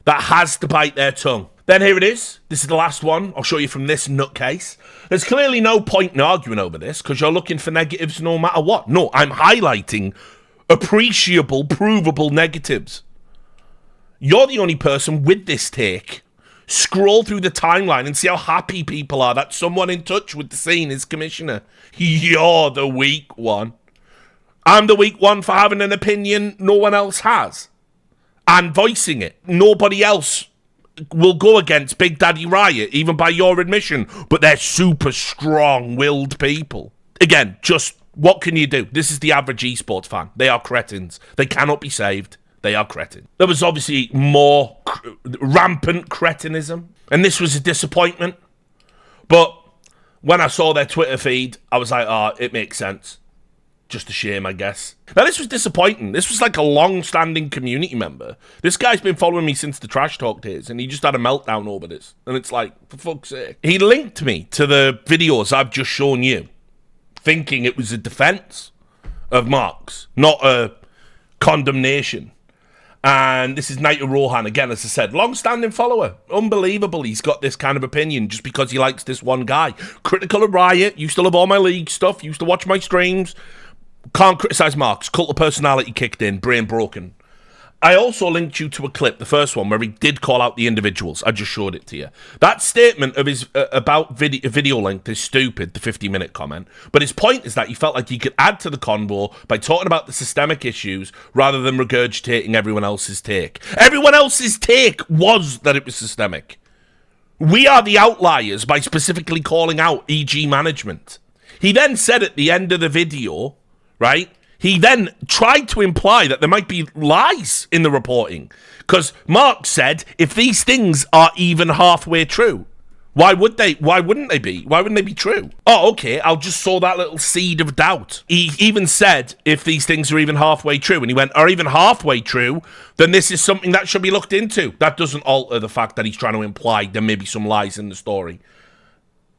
that has to bite their tongue. Then here it is. This is the last one. I'll show you from this nutcase. There's clearly no point in arguing over this because you're looking for negatives no matter what. No, I'm highlighting appreciable, provable negatives. You're the only person with this take. Scroll through the timeline and see how happy people are that someone in touch with the scene is commissioner. You're the weak one. I'm the weak one for having an opinion no one else has. And voicing it. Nobody else will go against Big Daddy Riot, even by your admission. But they're super strong-willed people. Again, just what can you do? This is the average esports fan. They are cretins. They cannot be saved. They are cretin. There was obviously more rampant cretinism, and this was a disappointment. But when I saw their Twitter feed, I was like, oh, it makes sense. Just a shame, I guess. Now, this was disappointing. This was like a long-standing community member. This guy's been following me since the Trash Talk days, and he just had a meltdown over this. And it's like, for fuck's sake. He linked me to the videos I've just shown you, thinking it was a defense of Marks, not a condemnation. And this is Naito Rohan, again, as I said, long-standing follower. Unbelievable he's got this kind of opinion just because he likes this one guy. Critical of Riot, used to love all my league stuff, used to watch my streams. Can't criticise Marks, cult of personality kicked in, brain broken. I also linked you to a clip, the first one, where he did call out the individuals. I just showed it to you. That statement of his about video length is stupid, the 50-minute comment. But his point is that he felt like he could add to the convo by talking about the systemic issues rather than regurgitating everyone else's take. Everyone else's take was that it was systemic. We are the outliers by specifically calling out EG management. He then said at the end of the video, right? He then tried to imply that there might be lies in the reporting. Because Mark said, if these things are even halfway true, why wouldn't they be? Why wouldn't they be true? Oh, okay, I'll just sow that little seed of doubt. He even said, if these things are even halfway true, and he went, are even halfway true, then this is something that should be looked into. That doesn't alter the fact that he's trying to imply there may be some lies in the story.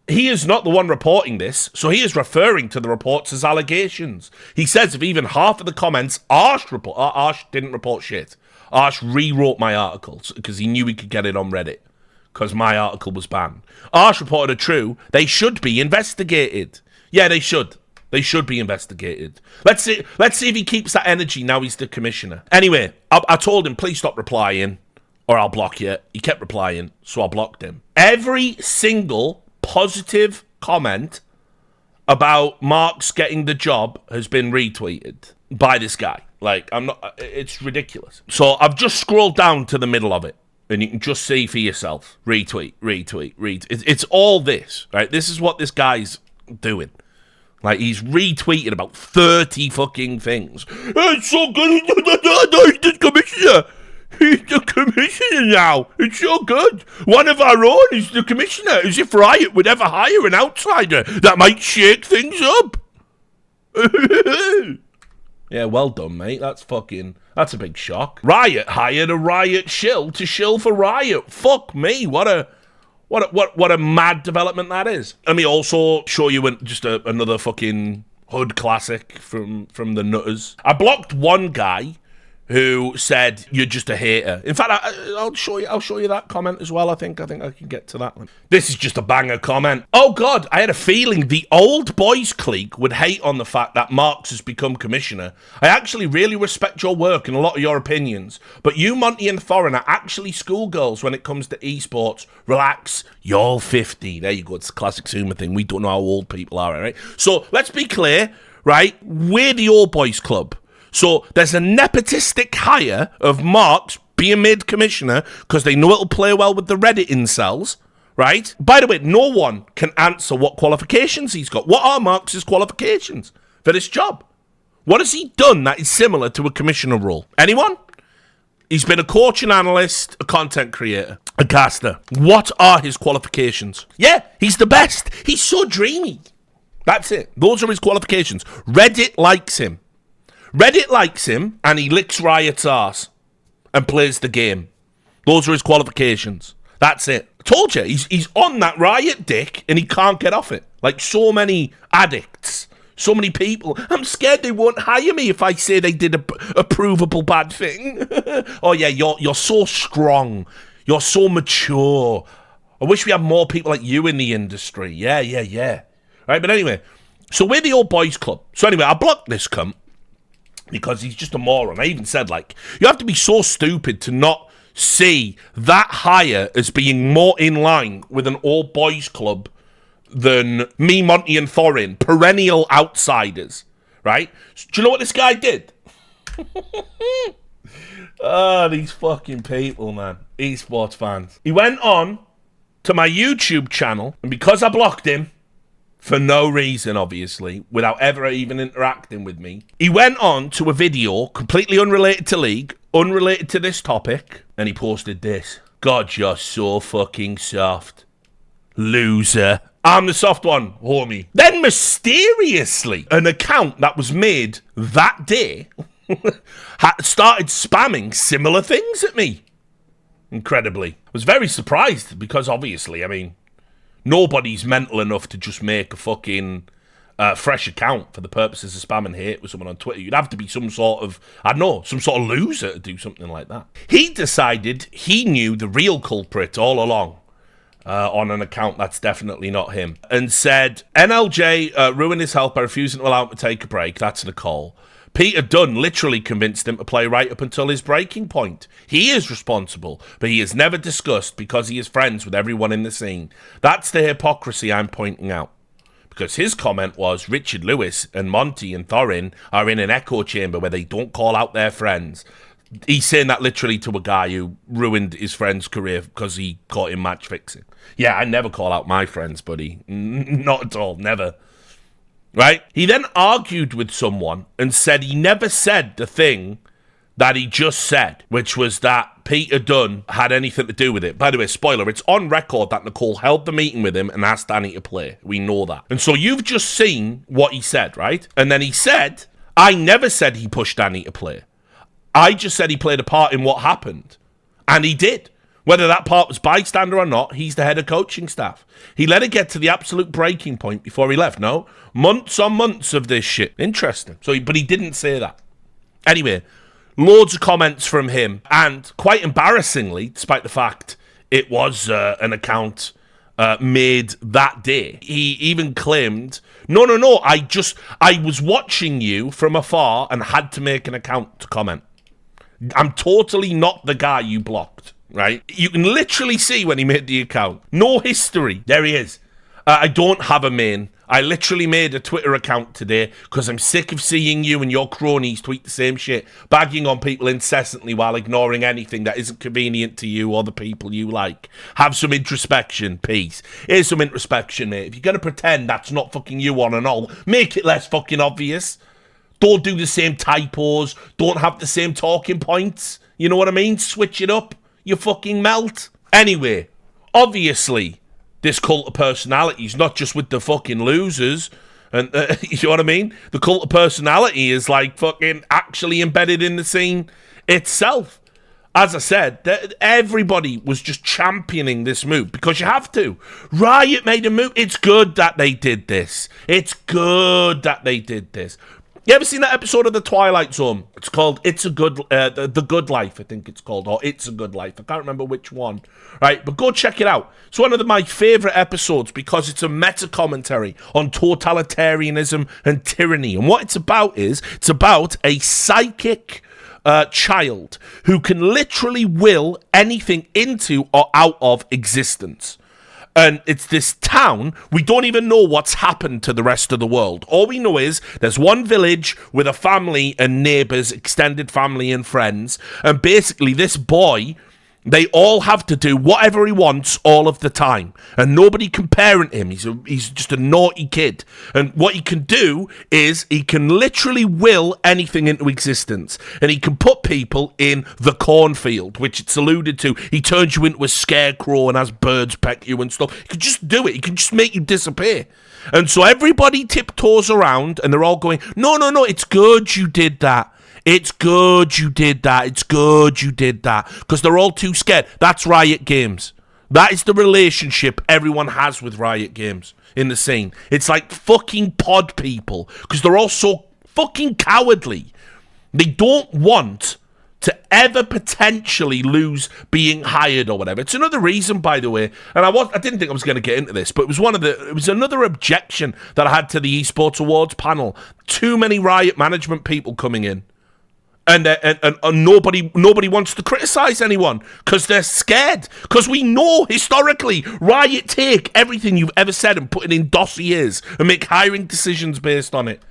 He is not the one reporting this, so he is referring to the reports as allegations. He says if even half of the comments, Arsh didn't report shit. Arsh rewrote my articles because he knew he could get it on Reddit because my article was banned. Arsh reported are true. They should be investigated. Yeah, they should. They should be investigated. Let's see if he keeps that energy now he's the commissioner. Anyway, I told him, please stop replying or I'll block you. He kept replying, so I blocked him. Every single positive comment about Marks getting the job has been retweeted by this guy. Like, it's ridiculous. So I've just scrolled down to the middle of it, and you can just see for yourself. Retweet. It's all this, right? This is what this guy's doing. Like, he's retweeted about 30 fucking things. It's so good. He's the commissioner. He's the commissioner now. It's so good. One of our own is the commissioner. As if Riot would ever hire an outsider that might shake things up. Yeah, well done, mate. That's a big shock. Riot hired a Riot shill to shill for Riot. Fuck me. What a mad development that is. Let me also show you another fucking hood classic from the Nutters. I blocked one guy who said you're just a hater. In fact, I'll show you that comment as well. I think I can get to that one. This is just a banger comment. Oh God, I had a feeling the old boys clique would hate on the fact that Marks has become commissioner. I actually really respect your work and a lot of your opinions, but you, Monty, and Thorin are actually schoolgirls when it comes to esports. Relax, you're 50. There you go. It's a classic Zoomer thing. We don't know how old people are, right? So let's be clear, right? We're the old boys club. So there's a nepotistic hire of Marks being made commissioner because they know it'll play well with the Reddit incels, right? By the way, no one can answer what qualifications he's got. What are Marks' qualifications for this job? What has he done that is similar to a commissioner role? Anyone? He's been a coach and analyst, a content creator, a caster. What are his qualifications? Yeah, he's the best. He's so dreamy. That's it. Those are his qualifications. Reddit likes him. Reddit likes him, and he licks Riot's arse and plays the game. Those are his qualifications. That's it. I told you, he's on that Riot dick, and he can't get off it. Like so many addicts, so many people. I'm scared they won't hire me if I say they did a provable bad thing. Oh yeah, you're so strong. You're so mature. I wish we had more people like you in the industry. Yeah. Right, but anyway, so we're the old boys club. So anyway, I blocked this cunt because he's just a moron. I even said, like, you have to be so stupid to not see that hire as being more in line with an old boys club than me, Monty, and Thorin, perennial outsiders, right? Do you know what this guy did? Oh, these fucking people, man. Esports fans. He went on to my YouTube channel, and because I blocked him, for no reason, obviously, without ever even interacting with me, he went on to a video completely unrelated to League, unrelated to this topic, and he posted this. God, you're so fucking soft. Loser. I'm the soft one, homie. Then mysteriously, an account that was made that day started spamming similar things at me. Incredibly. I was very surprised because obviously, I mean, nobody's mental enough to just make a fucking fresh account for the purposes of spam and hate with someone on Twitter. You'd have to be some sort of, I don't know, some sort of loser to do something like that. He decided he knew the real culprit all along on an account that's definitely not him, and said, NLJ ruined his health by refusing to allow him to take a break. That's Nicole. Peter Dunn literally convinced him to play right up until his breaking point. He is responsible, but he is never discussed because he is friends with everyone in the scene. That's the hypocrisy I'm pointing out. Because his comment was, Richard Lewis and Monty and Thorin are in an echo chamber where they don't call out their friends. He's saying that literally to a guy who ruined his friend's career because he caught him match fixing. Yeah, I never call out my friends, buddy. Not at all, never. right? He then argued with someone and said he never said the thing that he just said, which was that Peter Dunne had anything to do with it. By the way, spoiler, it's on record that Nicole held the meeting with him and asked Danny to play. We know that. And so you've just seen what he said, right? And then he said, I never said he pushed Danny to play. I just said he played a part in what happened. And he did. Whether that part was bystander or not, he's the head of coaching staff. He let it get to the absolute breaking point before he left. No, months on months of this shit. Interesting. But he didn't say that. Anyway, loads of comments from him, and quite embarrassingly, despite the fact it was an account made that day, he even claimed, no, I was watching you from afar and had to make an account to comment. I'm totally not the guy you blocked, right? You can literally see when he made the account. No history. There he is. I don't have a main. I literally made a Twitter account today because I'm sick of seeing you and your cronies tweet the same shit, bagging on people incessantly while ignoring anything that isn't convenient to you or the people you like. Have some introspection, peace. Here's some introspection, mate. If you're going to pretend that's not fucking you on and all, make it less fucking obvious. Don't do the same typos. Don't have the same talking points. You know what I mean? Switch it up. You fucking melt. Anyway, obviously, this cult of personality is not just with the fucking losers. And you know what I mean? The cult of personality is like fucking actually embedded in the scene itself. As I said, everybody was just championing this move because you have to. Riot made a move. It's good that they did this. It's good that they did this. You ever seen that episode of The Twilight Zone? It's called It's a Good, The Good Life, I think it's called, or It's a Good Life. I can't remember which one, right? But go check it out. It's one of my favourite episodes because it's a meta-commentary on totalitarianism and tyranny. And what it's about is, it's about a psychic child who can literally will anything into or out of existence. And it's this town, we don't even know what's happened to the rest of the world. All we know is there's one village with a family and neighbours, extended family and friends. And basically this boy, they all have to do whatever he wants all of the time. And nobody can parent him. He's just a naughty kid. And what he can do is he can literally will anything into existence. And he can put people in the cornfield, which it's alluded to. He turns you into a scarecrow and has birds peck you and stuff. He can just do it. He can just make you disappear. And so everybody tiptoes around and they're all going, no, it's good you did that. It's good you did that. It's good you did that. Because they're all too scared. That's Riot Games. That is the relationship everyone has with Riot Games in the scene. It's like fucking pod people. Because they're all so fucking cowardly. They don't want to ever potentially lose being hired or whatever. It's another reason, by the way, and I didn't think I was going to get into this, but it was another objection that I had to the esports awards panel. Too many Riot management people coming in. And nobody wants to criticize anyone because they're scared. Because we know historically, Riot take everything you've ever said and put it in dossiers and make hiring decisions based on it.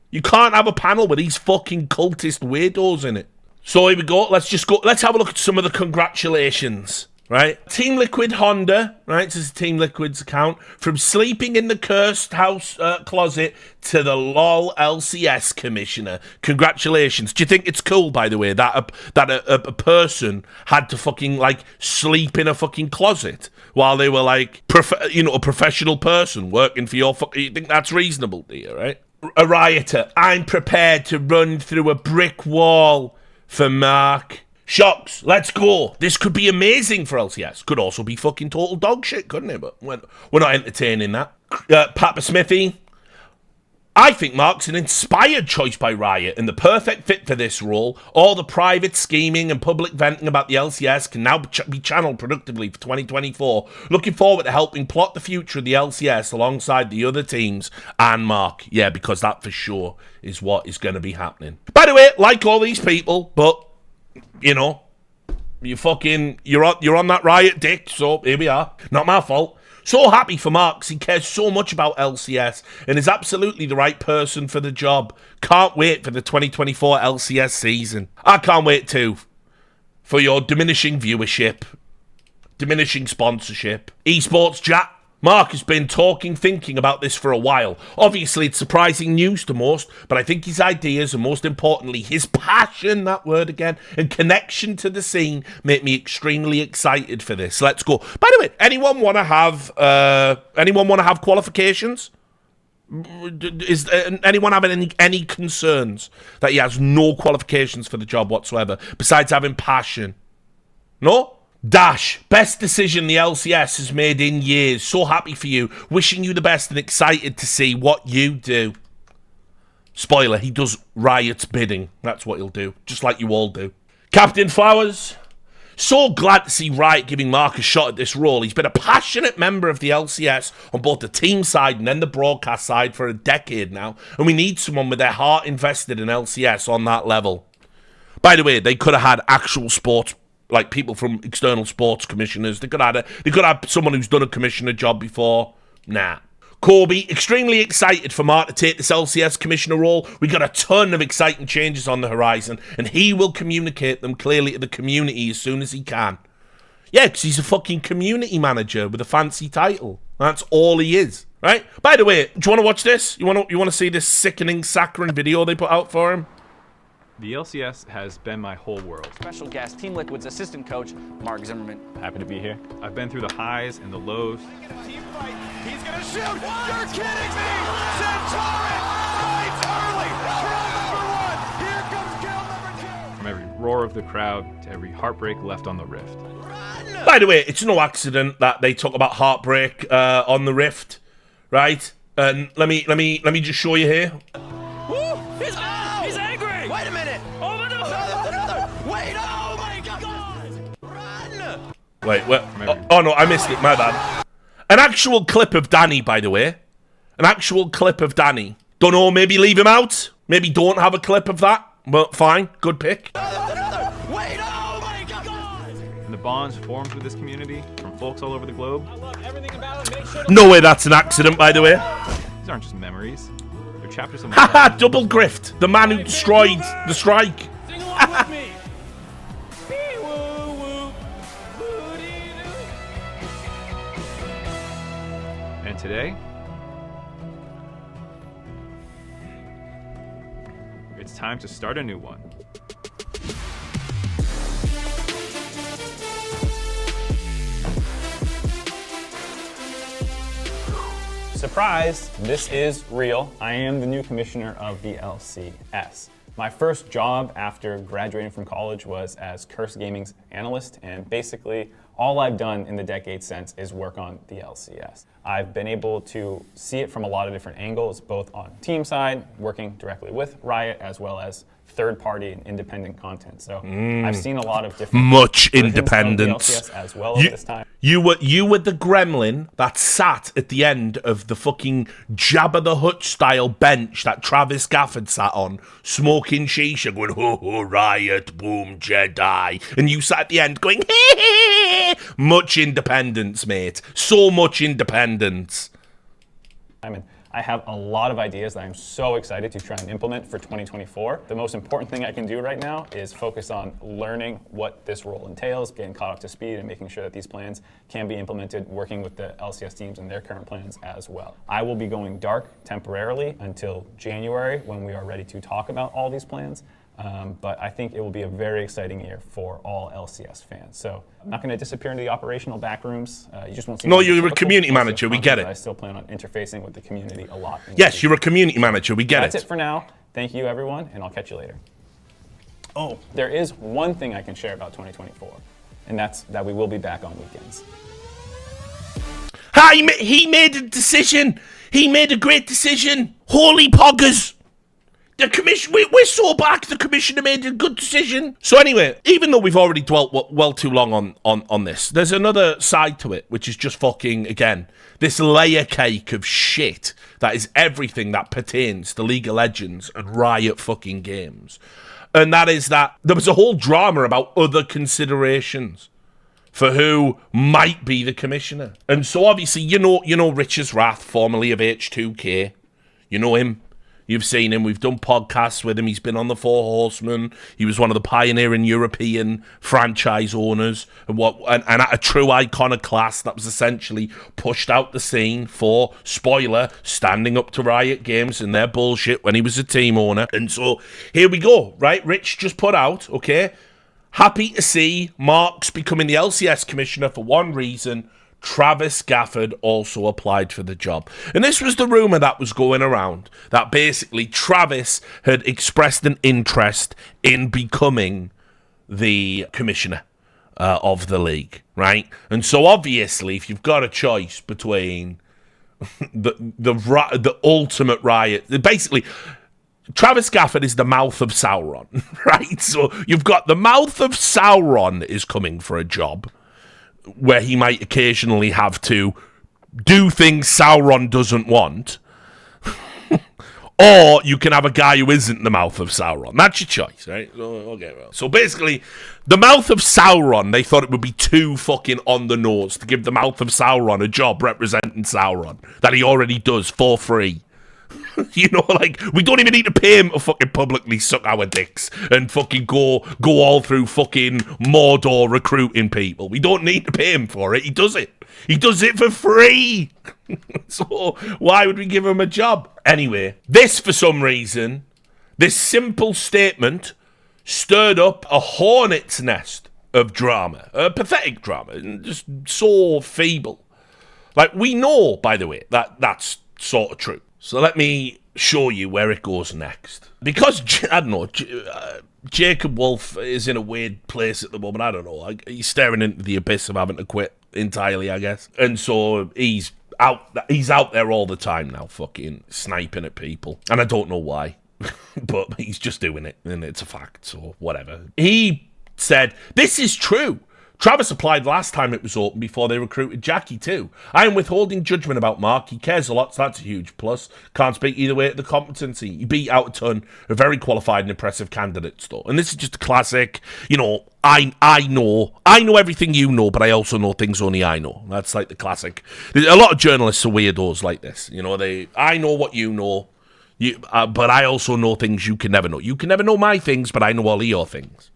You can't have a panel with these fucking cultist weirdos in it. So here we go. Let's have a look at some of the congratulations. Right? Team Liquid Honda, right? This is Team Liquid's account. From sleeping in the cursed house closet to the LOL LCS commissioner. Congratulations. Do you think it's cool, by the way, that a person had to fucking, like, sleep in a fucking closet while they were, like, a professional person working for your fucking... You think that's reasonable, do you, right? A rioter. I'm prepared to run through a brick wall for Mark. Shocks, let's go. This could be amazing for LCS. Could also be fucking total dog shit, couldn't it? But we're not entertaining that. Papa Smithy. I think Mark's an inspired choice by Riot and the perfect fit for this role. All the private scheming and public venting about the LCS can now be channeled productively for 2024. Looking forward to helping plot the future of the LCS alongside the other teams and Mark. Yeah, because that for sure is what is going to be happening. By the way, like all these people, but... You know, you're on that Riot dick, so here we are. Not my fault. So happy for Mark, 'cause he cares so much about LCS and is absolutely the right person for the job. Can't wait for the 2024 LCS season. I can't wait too for your diminishing viewership, diminishing sponsorship. Esports chat, Mark has been thinking about this for a while. Obviously, it's surprising news to most, but I think his ideas and most importantly, his passion, that word again, and connection to the scene make me extremely excited for this. Let's go. By the way, anyone want to have qualifications? Is anyone having any concerns that he has no qualifications for the job whatsoever besides having passion? No? Dash, best decision the LCS has made in years. So happy for you. Wishing you the best and excited to see what you do. Spoiler, he does Riot's bidding. That's what he'll do. Just like you all do. Captain Flowers, so glad to see Riot giving Mark a shot at this role. He's been a passionate member of the LCS on both the team side and then the broadcast side for a decade now. And we need someone with their heart invested in LCS on that level. By the way, they could have had actual sports, like people from external sports commissioners. They could have someone who's done a commissioner job before. Nah. Corby, extremely excited for Mark to take this LCS commissioner role. We got a ton of exciting changes on the horizon, and he will communicate them clearly to the community as soon as he can. Yeah, because he's a fucking community manager with a fancy title. That's all he is, right? By the way, do you want to watch this? You want to see this sickening saccharine video they put out for him? The LCS has been my whole world. Special guest, Team Liquid's assistant coach, Mark Zimmerman. Happy to be here. I've been through the highs and the lows. Team fight. He's gonna shoot. You're kidding me! Centaurus fights early. Kill number 1. Here comes kill number 2. From every roar of the crowd to every heartbreak left on the Rift. By the way, it's no accident that they talk about heartbreak on the Rift, right? And let me just show you here. He's angry. Wait a minute. Oh my God. Another. Wait. Oh my God. Run. Wait. Oh no, I missed it. My bad. An actual clip of Danny, by the way. An actual clip of Danny. Don't know. Maybe leave him out. Maybe don't have a clip of that. But fine. Good pick. Another. Wait. Oh my God. And the bonds formed with this community from folks all over the globe. I love everything about him. Make sure No way that's an accident, by the way. These aren't just memories. They're chapters of my Haha, life. double grift. The man who destroyed the strike. sing along with me. Woo-woo. And today, it's time to start a new one. Surprise! This is real. I am the new commissioner of the LCS. My first job after graduating from college was as Curse Gaming's analyst, and basically all I've done in the decade since is work on the LCS. I've been able to see it from a lot of different angles, both on team side, working directly with Riot, as well as third-party and independent content. So I've seen a lot of different Much versions of the independence. LCS as well over this time. You were the gremlin that sat at the end of the fucking Jabba the Hutt style bench that Travis Gafford sat on, smoking shisha, going ho ho Riot, boom Jedi, and you sat at the end going hey, hey, hey. Much independence, mate. So much independence. And I have a lot of ideas that I'm so excited to try and implement for 2024. The most important thing I can do right now is focus on learning what this role entails, getting caught up to speed, and making sure that these plans can be implemented, working with the LCS teams and their current plans as well. I will be going dark temporarily until January when we are ready to talk about all these plans. But I think it will be a very exciting year for all LCS fans. So I'm not going to disappear into the operational back rooms. You just won't see. No, you're a community manager. We get it. I still plan on interfacing with the community a lot. Yes, you're a community manager. We get it. That's it for now. Thank you, everyone, and I'll catch you later. Oh, there is one thing I can share about 2024, and that's that we will be back on weekends. He made a decision. He made a great decision. Holy poggers. The commission, we're so back. The commissioner made a good decision. So anyway, even though we've already dwelt well too long on this, there's another side to it, which is just fucking, again, this layer cake of shit that is everything that pertains to League of Legends and Riot fucking games. And that is that there was a whole drama about other considerations for who might be the commissioner. And so obviously, you know Rich's Wrath, formerly of H2K. You know him. You've seen him. We've done podcasts with him. He's been on the Four Horsemen. He was one of the pioneering European franchise owners and a true iconoclast that was essentially pushed out the scene for, spoiler, standing up to Riot Games and their bullshit when he was a team owner. And so here we go, right? Rich just put out, okay, happy to see Marks becoming the LCS commissioner for one reason. Travis Gafford also applied for the job. And this was the rumour that was going around, that basically Travis had expressed an interest in becoming the commissioner of the league, right? And so obviously, if you've got a choice between the ultimate Riot, basically, Travis Gafford is the mouth of Sauron, right? So you've got the mouth of Sauron is coming for a job, where he might occasionally have to do things Sauron doesn't want. Or you can have a guy who isn't the mouth of Sauron. That's your choice, right? Okay, well. So basically, the mouth of Sauron, they thought it would be too fucking on the nose to give the mouth of Sauron a job representing Sauron that he already does for free. You know, like, we don't even need to pay him to fucking publicly suck our dicks and fucking go all through fucking Mordor recruiting people. We don't need to pay him for it. He does it. He does it for free. So why would we give him a job? Anyway, this, for some reason, this simple statement stirred up a hornet's nest of drama. A pathetic drama. Just so feeble. Like, we know, by the way, that that's sort of true. So let me show you where it goes next. Because, I don't know, Jacob Wolf is in a weird place at the moment. I don't know. He's staring into the abyss of having to quit entirely, I guess. And so he's out there all the time now, fucking sniping at people. And I don't know why. But he's just doing it, and it's a fact, so whatever. He said, this is true. Travis applied last time it was open before they recruited Jackie too. I am withholding judgment about Mark. He cares a lot, so that's a huge plus. Can't speak either way at the competency. He beat out a ton of very qualified and impressive candidates though. And this is just a classic, you know, I know everything you know, but I also know things only I know. That's like the classic. A lot of journalists are weirdos like this. You know, I know what you know, but I also know things you can never know. You can never know my things, but I know all of your things.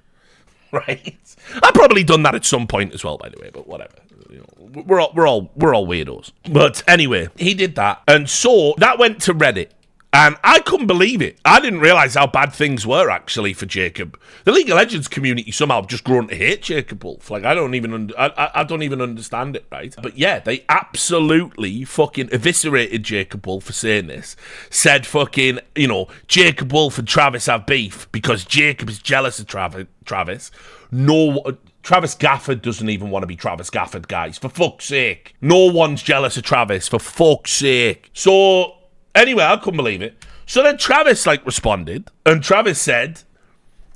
Right? I've probably done that at some point as well, by the way, but whatever. You know, we're all weirdos. But anyway, he did that. And so that went to Reddit. And I couldn't believe it. I didn't realize how bad things were, actually, for Jacob. The League of Legends community somehow have just grown to hate Jacob Wolf. Like, I don't even understand it, right? But yeah, they absolutely fucking eviscerated Jacob Wolf for saying this. Said fucking, you know, Jacob Wolf and Travis have beef because Jacob is jealous of Travis. No, Travis Gafford doesn't even want to be Travis Gafford, guys. For fuck's sake. No one's jealous of Travis, for fuck's sake. So anyway, I couldn't believe it. So then Travis, responded, and Travis said,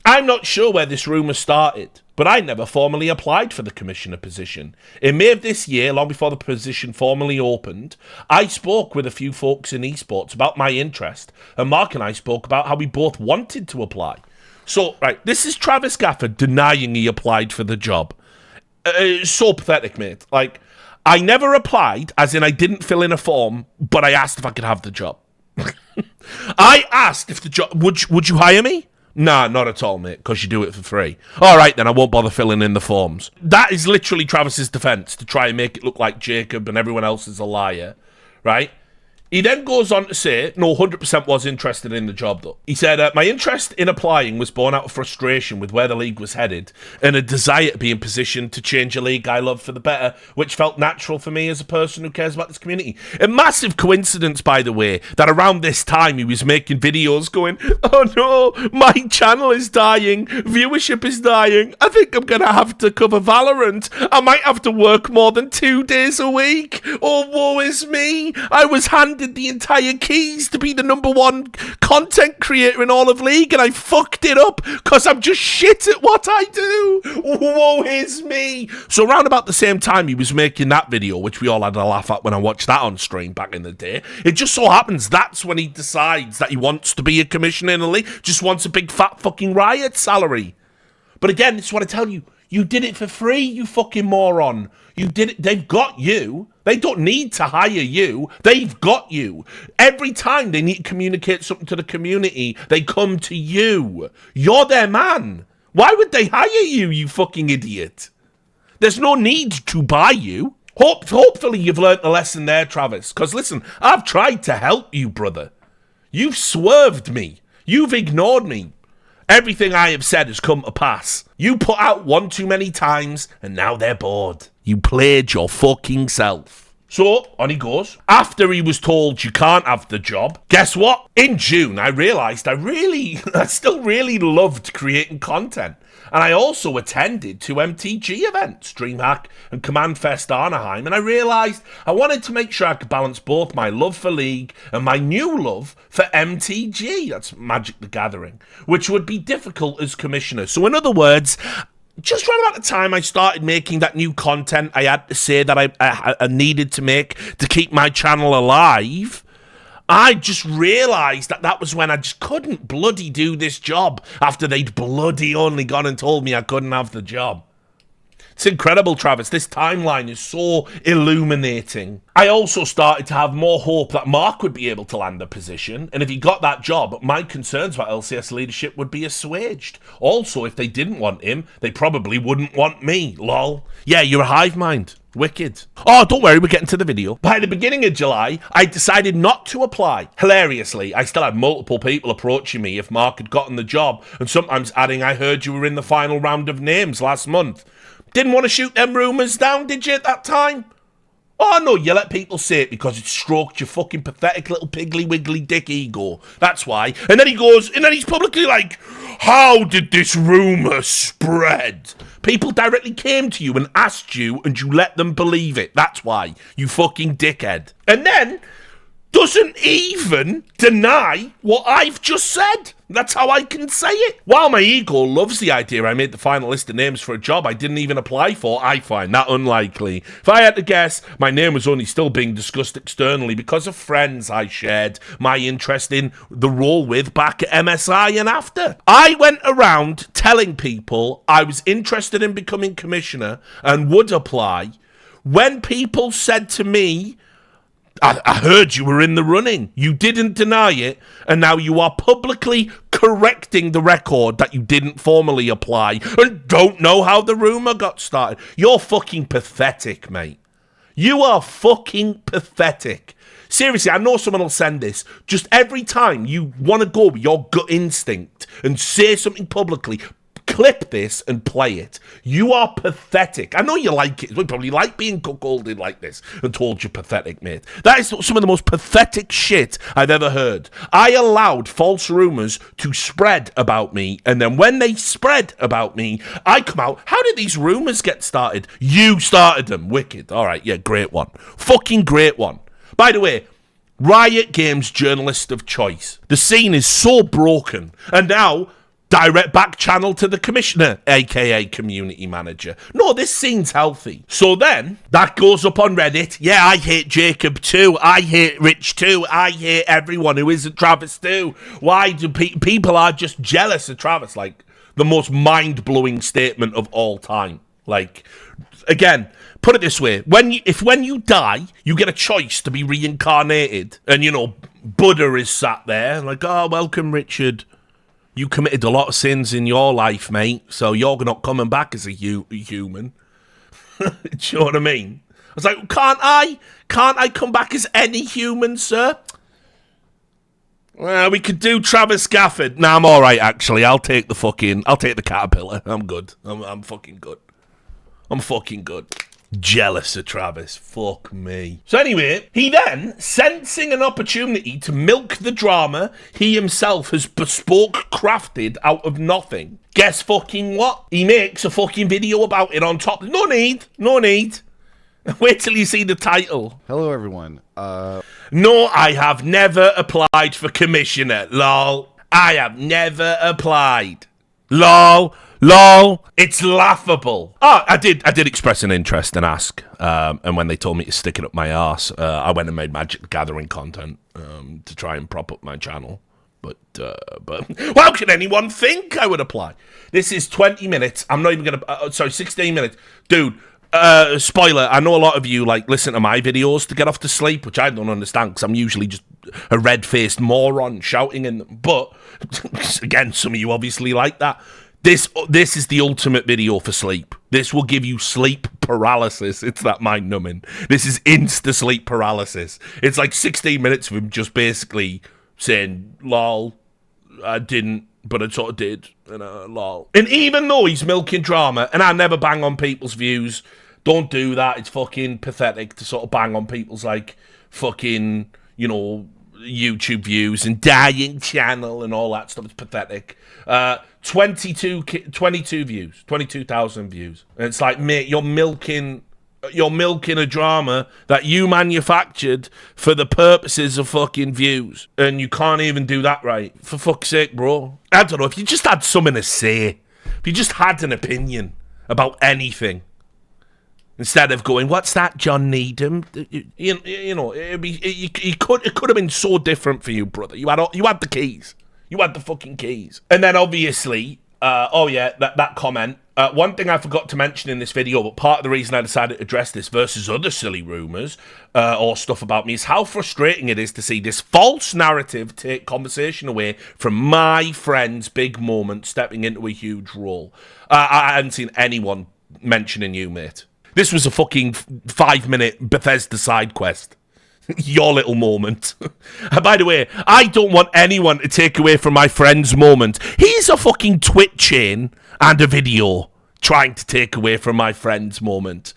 I'm not sure where this rumour started, but I never formally applied for the commissioner position. In May of this year, long before the position formally opened, I spoke with a few folks in esports about my interest, and Mark and I spoke about how we both wanted to apply. So, right, this is Travis Gafford denying he applied for the job. So pathetic, mate. Like, I never applied, as in I didn't fill in a form, but I asked if I could have the job. I asked if the job, would you hire me? Nah, not at all, mate, because you do it for free. All right, then I won't bother filling in the forms. That is literally Travis's defense, to try and make it look like Jacob and everyone else is a liar, right? He then goes on to say, no, 100% was interested in the job, though. He said, my interest in applying was born out of frustration with where the league was headed and a desire to be in position to change a league I love for the better, which felt natural for me as a person who cares about this community. A massive coincidence, by the way, that around this time he was making videos going, oh no, my channel is dying, viewership is dying, I think I'm going to have to cover Valorant, I might have to work more than 2 days a week, oh woe is me, I was handed the entire keys to be the #1 content creator in all of League and I fucked it up because I'm just shit at what I do. Woe is me. So around about the same time he was making that video, which we all had a laugh at when I watched that on stream back in the day, it just so happens that's when he decides that he wants to be a commissioner in a league, just wants a big fat fucking Riot salary. But again, this is what I tell you. You did it for free, you fucking moron. You did it. They've got you. They don't need to hire you. They've got you. Every time they need to communicate something to the community, they come to you. You're their man. Why would they hire you, you fucking idiot? There's no need to buy you. Hopefully you've learnt a lesson there, Travis. Because listen, I've tried to help you, brother. You've swerved me. You've ignored me. Everything I have said has come to pass. You put out one too many times, and now they're bored. You played your fucking self. So, on he goes. After he was told you can't have the job, guess what? In June, I realised I still really loved creating content. And I also attended 2 MTG events, DreamHack and Command Fest Anaheim, and I realised I wanted to make sure I could balance both my love for League and my new love for MTG, that's Magic the Gathering, which would be difficult as Commissioner. So in other words, just right about the time I started making that new content I had to say that I needed to make to keep my channel alive, I just realised that was when I just couldn't bloody do this job after they'd bloody only gone and told me I couldn't have the job. It's incredible, Travis. This timeline is so illuminating. I also started to have more hope that Mark would be able to land a position, and if he got that job, my concerns about LCS leadership would be assuaged. Also, if they didn't want him, they probably wouldn't want me, lol. Yeah, you're a hive mind. Wicked. Oh, don't worry, we're getting to the video. By the beginning of July, I decided not to apply. Hilariously, I still had multiple people approaching me if Mark had gotten the job, and sometimes adding, I heard you were in the final round of names last month. Didn't want to shoot them rumours down, did you, at that time? Oh, no, you let people say it because it stroked your fucking pathetic little piggly wiggly dick ego. That's why. And then he goes, and then he's publicly like, how did this rumour spread? People directly came to you and asked you, and you let them believe it. That's why, you fucking dickhead. And then doesn't even deny what I've just said. That's how I can say it. While my ego loves the idea I made the final list of names for a job I didn't even apply for, I find that unlikely. If I had to guess, my name was only still being discussed externally because of friends I shared my interest in the role with back at MSI and after. I went around telling people I was interested in becoming commissioner and would apply when people said to me, I heard you were in the running. You didn't deny it, and now you are publicly correcting the record that you didn't formally apply and don't know how the rumour got started. You're fucking pathetic, mate. You are fucking pathetic. Seriously, I know someone will send this. Just every time you want to go with your gut instinct and say something publicly, clip this and play it. You are pathetic. I know you like it. You probably like being cuckolded like this and told you're pathetic, mate. That is some of the most pathetic shit I've ever heard. I allowed false rumours to spread about me, and then when they spread about me, I come out. How did these rumours get started? You started them. Wicked. All right, yeah, great one. Fucking great one. By the way, Riot Games journalist of choice. The scene is so broken, and now direct back channel to the commissioner, aka community manager. No, this scene's healthy. So then, that goes up on Reddit. Yeah, I hate Jacob too. I hate Rich too. I hate everyone who isn't Travis too. Why do people are just jealous of Travis? Like, the most mind-blowing statement of all time. Like, again, put it this way. When you die, you get a choice to be reincarnated. And, you know, Buddha is sat there like, oh, welcome, Richard. You committed a lot of sins in your life, mate, so you're not coming back as a human. Do you know what I mean? I was like, can't I come back as any human, sir? Well, we could do Travis Gafford. Nah, I'm all right, actually. I'll take the caterpillar. I'm good. I'm fucking good. I'm fucking good. Jealous of Travis. Fuck me. So anyway, he then, sensing an opportunity to milk the drama he himself has bespoke crafted out of nothing. Guess fucking what? He makes a fucking video about it on top. No need. Wait till you see the title. Hello, everyone. No, I have never applied for commissioner. Lol. I have never applied. Lol. It's laughable. Oh, I did express an interest and ask. And when they told me to stick it up my arse, I went and made Magic the Gathering content to try and prop up my channel. but how can anyone think I would apply? This is 20 minutes. I'm not even going to... sorry, 16 minutes. Dude, spoiler, I know a lot of you like listen to my videos to get off to sleep, which I don't understand because I'm usually just a red-faced moron shouting in them. But, again, some of you obviously like that. This is the ultimate video for sleep. This will give you sleep paralysis. It's that mind-numbing. This is insta-sleep paralysis. It's like 16 minutes of him just basically saying, lol, I didn't, but I sort of did, and lol. And even though he's milking drama, and I never bang on people's views, don't do that. It's fucking pathetic to sort of bang on people's, like, fucking, you know, YouTube views and dying channel and all that stuff. It's pathetic. 22 views, 22,000 views. And it's like, mate, you're milking a drama that you manufactured for the purposes of fucking views. And you can't even do that right. For fuck's sake, bro. I don't know, if you just had something to say, if you just had an opinion about anything, instead of going, what's that, John Needham? You know, it could have been so different for you, brother. You had the keys. You had the fucking keys. And then obviously, that comment. One thing I forgot to mention in this video, but part of the reason I decided to address this versus other silly rumours or stuff about me is how frustrating it is to see this false narrative take conversation away from my friend's big moment stepping into a huge role. I hadn't seen anyone mentioning you, mate. This was a fucking 5-minute Bethesda side quest. Your little moment. And by the way, I don't want anyone to take away from my friend's moment. He's a fucking Twitch chain and a video trying to take away from my friend's moment.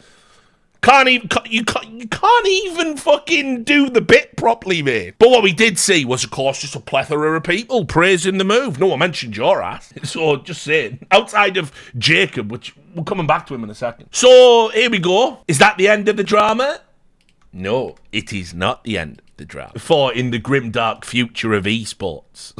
You can't even fucking do the bit properly, mate. But what we did see was, of course, just a plethora of people praising the move. No one mentioned your ass. So, just saying. Outside of Jacob, which we're coming back to him in a second. So, here we go. Is that the end of the drama? No, it is not the end of the drama. For in the grimdark future of esports,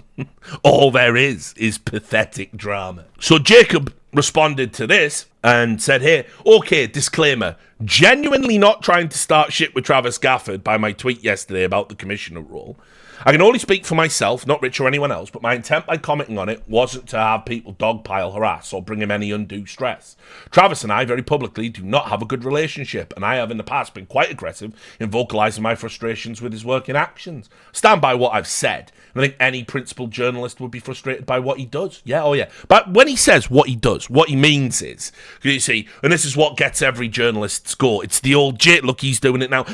all there is pathetic drama. So Jacob responded to this and said, hey, okay, disclaimer, genuinely not trying to start shit with Travis Gafford by my tweet yesterday about the commissioner role. I can only speak for myself, not Rich or anyone else, but my intent by commenting on it wasn't to have people dogpile, harass, or bring him any undue stress. Travis and I very publicly do not have a good relationship, and I have in the past been quite aggressive in vocalising my frustrations with his work in actions. Stand by what I've said. I think any principled journalist would be frustrated by what he does. Yeah, oh yeah. But when he says what he does, what he means is, you see, and this is what gets every journalist's go. It's the old Jake, look, he's doing it now.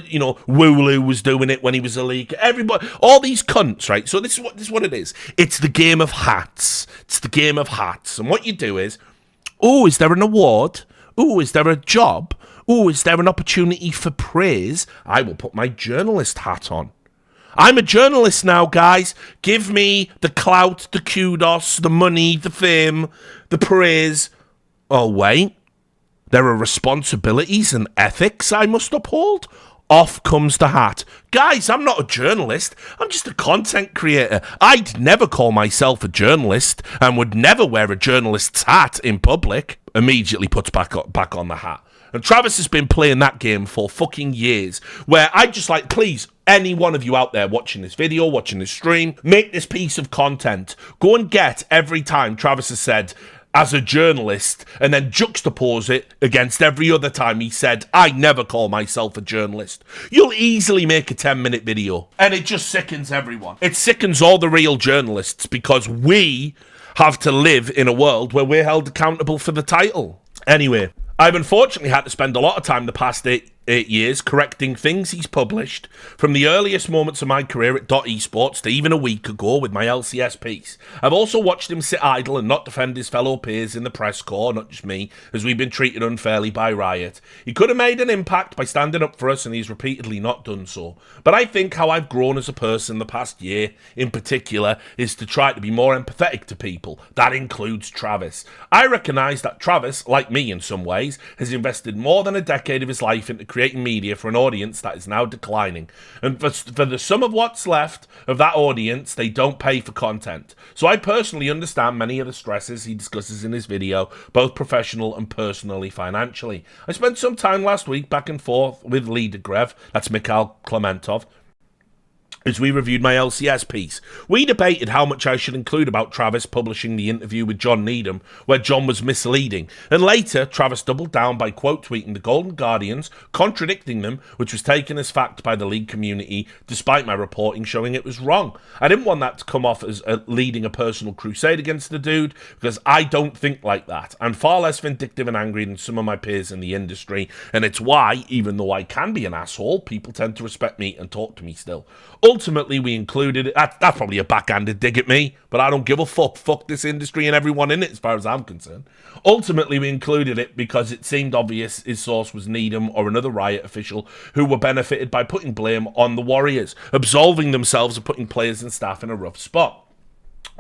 You know, Wooloo was doing it when he was a league. Everybody, all these cunts, right? So this is what it is. It's the game of hats. It's the game of hats. And what you do is, oh, is there an award? Oh, is there a job? Oh, is there an opportunity for praise? I will put my journalist hat on. I'm a journalist now, guys. Give me the clout, the kudos, the money, the fame, the praise. Oh, wait. There are responsibilities and ethics I must uphold. Off comes the hat. Guys, I'm not a journalist. I'm just a content creator. I'd never call myself a journalist and would never wear a journalist's hat in public. Immediately puts back on the hat. And Travis has been playing that game for fucking years, where I just like, please, any one of you out there watching this video, watching this stream, make this piece of content. Go and get every time Travis has said, as a journalist, and then juxtapose it against every other time he said, I never call myself a journalist. You'll easily make a 10-minute video, and it just sickens everyone. It sickens all the real journalists, because we have to live in a world where we're held accountable for the title. Anyway, I've unfortunately had to spend a lot of time the past eight years correcting things he's published, from the earliest moments of my career at .esports to even a week ago with my LCS piece. I've also watched him sit idle and not defend his fellow peers in the press corps, not just me, as we've been treated unfairly by Riot. He could have made an impact by standing up for us, and he's repeatedly not done so. But I think how I've grown as a person the past year, in particular, is to try to be more empathetic to people. That includes Travis. I recognise that Travis, like me in some ways, has invested more than a decade of his life into creating media for an audience that is now declining. And for the sum of what's left of that audience, they don't pay for content. So I personally understand many of the stresses he discusses in his video, both professional and personally financially. I spent some time last week back and forth with Leader Grev, that's Mikhail Klementov, as we reviewed my LCS piece. We debated how much I should include about Travis publishing the interview with John Needham, where John was misleading, and later Travis doubled down by quote tweeting the Golden Guardians, contradicting them, which was taken as fact by the league community, despite my reporting showing it was wrong. I didn't want that to come off as leading a personal crusade against the dude, because I don't think like that. I'm far less vindictive and angry than some of my peers in the industry, and it's why, even though I can be an asshole, people tend to respect me and talk to me still. Ultimately, we included it. That's probably a backhanded dig at me, but I don't give a fuck. Fuck this industry and everyone in it, as far as I'm concerned. Ultimately, we included it because it seemed obvious his source was Needham or another Riot official who were benefited by putting blame on the Warriors, absolving themselves of putting players and staff in a rough spot.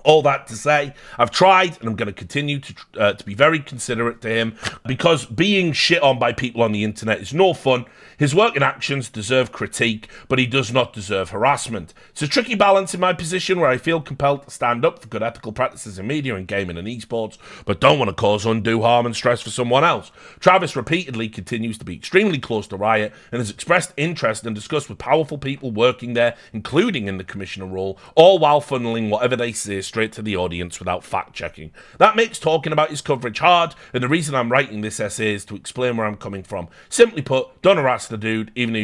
All that to say, I've tried, and I'm going to continue to be very considerate to him, because being shit on by people on the internet is no fun. His work and actions deserve critique, but he does not deserve harassment. It's a tricky balance in my position where I feel compelled to stand up for good ethical practices in media and gaming and esports, but don't want to cause undue harm and stress for someone else. Travis repeatedly continues to be extremely close to Riot and has expressed interest and discussed with powerful people working there, including in the commissioner role, all while funneling whatever they say straight to the audience without fact-checking. That makes talking about his coverage hard, and the reason I'm writing this essay is to explain where I'm coming from. Simply put, don't harass the dude, even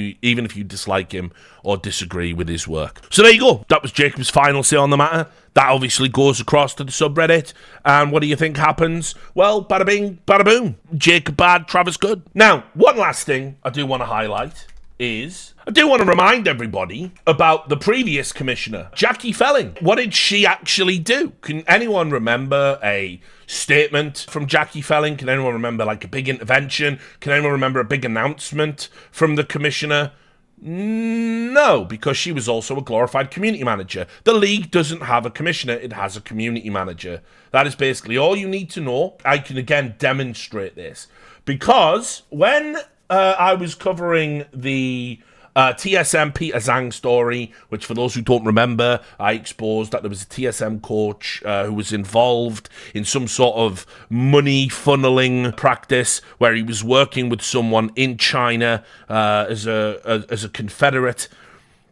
if you dislike him or disagree with his work. So there you go. That was Jacob's final say on the matter. That obviously goes across to the subreddit. And what do you think happens? Well, bada bing, bada boom. Jacob bad, Travis good. Now, one last thing I do want to highlight is I do want to remind everybody about the previous commissioner, Jackie Felling. What did she actually do? Can anyone remember a statement from Jackie Felling? Can anyone remember like a big intervention? Can anyone remember a big announcement from the commissioner? No, because she was also a glorified community manager. The league doesn't have a commissioner, it has a community manager. That is basically all you need to know. I can again demonstrate this, because when I was covering the TSM Peter Zhang story, which for those who don't remember, I exposed that there was a TSM coach who was involved in some sort of money funneling practice where he was working with someone in China as a confederate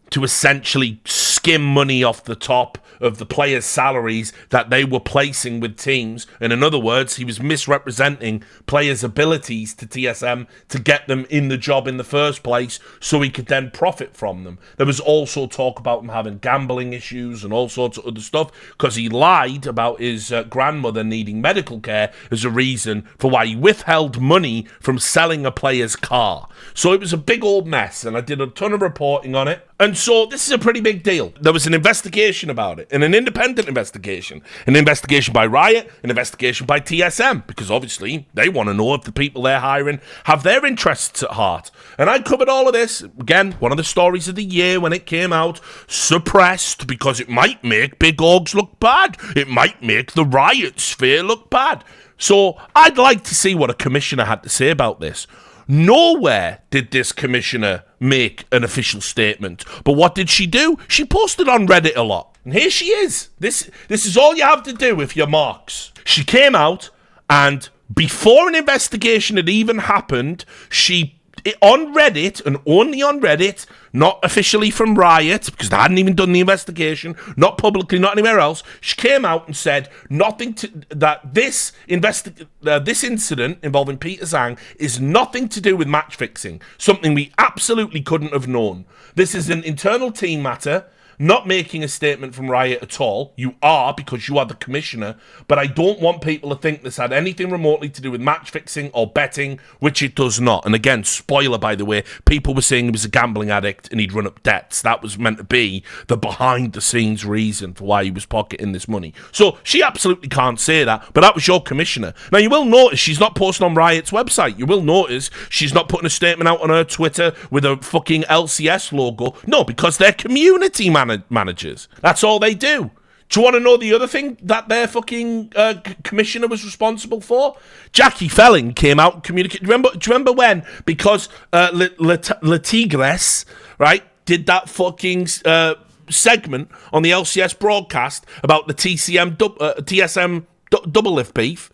to essentially skim money off the top of the players' salaries that they were placing with teams. And in other words, he was misrepresenting players' abilities to TSM to get them in the job in the first place so he could then profit from them. There was also talk about him having gambling issues and all sorts of other stuff because he lied about his grandmother needing medical care as a reason for why he withheld money from selling a player's car. So it was a big old mess, and I did a ton of reporting on it. And so this is a pretty big deal. There was an investigation about it, and an independent investigation. An investigation by Riot, an investigation by TSM, because obviously they want to know if the people they're hiring have their interests at heart. And I covered all of this. Again, one of the stories of the year when it came out, suppressed because it might make big orgs look bad. It might make the Riot sphere look bad. So I'd like to see what a commissioner had to say about this. Nowhere did this commissioner make an official statement. But what did she do? She posted on Reddit a lot. And here she is. This is all you have to do if you're Marks. She came out, and before an investigation had even happened, on Reddit, and only on Reddit, not officially from Riot, because they hadn't even done the investigation, not publicly, not anywhere else, she came out and said this incident involving Peter Zhang is nothing to do with match fixing, something we absolutely couldn't have known. This is an internal team matter. Not making a statement from Riot at all. You are, because you are the commissioner, but I don't want people to think this had anything remotely to do with match fixing or betting, which it does not. And again, spoiler by the way, people were saying he was a gambling addict and he'd run up debts. That was meant to be the behind the scenes reason for why he was pocketing this money. So she absolutely can't say that, but that was your commissioner. Now you will notice she's not posting on Riot's website. You will notice she's not putting a statement out on her Twitter with a fucking LCS logo. No, because they're community managers. That's all they do. Do you want to know the other thing that their fucking commissioner was responsible for? Jackie Felling came out and communicated. Do you remember when? Because Le Tigres, right, did that fucking segment on the LCS broadcast about the TSM double lift beef.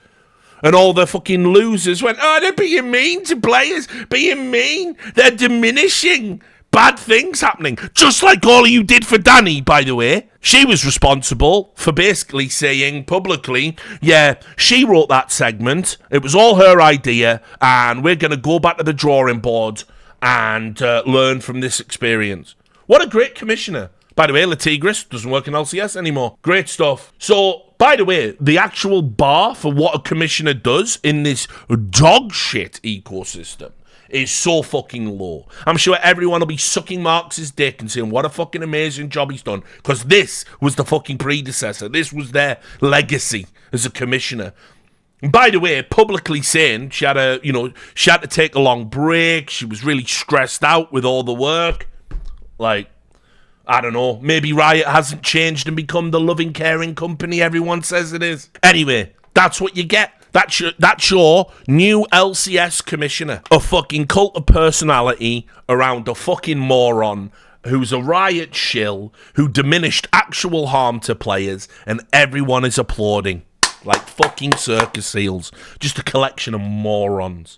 And all the fucking losers went, oh, they're being mean to players. Being mean. They're diminishing bad things happening, just like all of you did for Danny, by the way. She was responsible for basically saying publicly, yeah, she wrote that segment, it was all her idea, and we're going to go back to the drawing board and learn from this experience. What a great commissioner. By the way, Latigris doesn't work in LCS anymore. Great stuff. So, by the way, the actual bar for what a commissioner does in this dog shit ecosystem is so fucking low. I'm sure everyone will be sucking Marx's dick and saying what a fucking amazing job he's done, because this was the fucking predecessor. This was their legacy as a commissioner. And by the way, publicly saying she had to take a long break. She was really stressed out with all the work. Like, I don't know, maybe Riot hasn't changed and become the loving, caring company everyone says it is. Anyway, that's what you get. That's your new LCS commissioner. A fucking cult of personality around a fucking moron who's a Riot shill, who diminished actual harm to players, and everyone is applauding. Like fucking circus seals. Just a collection of morons.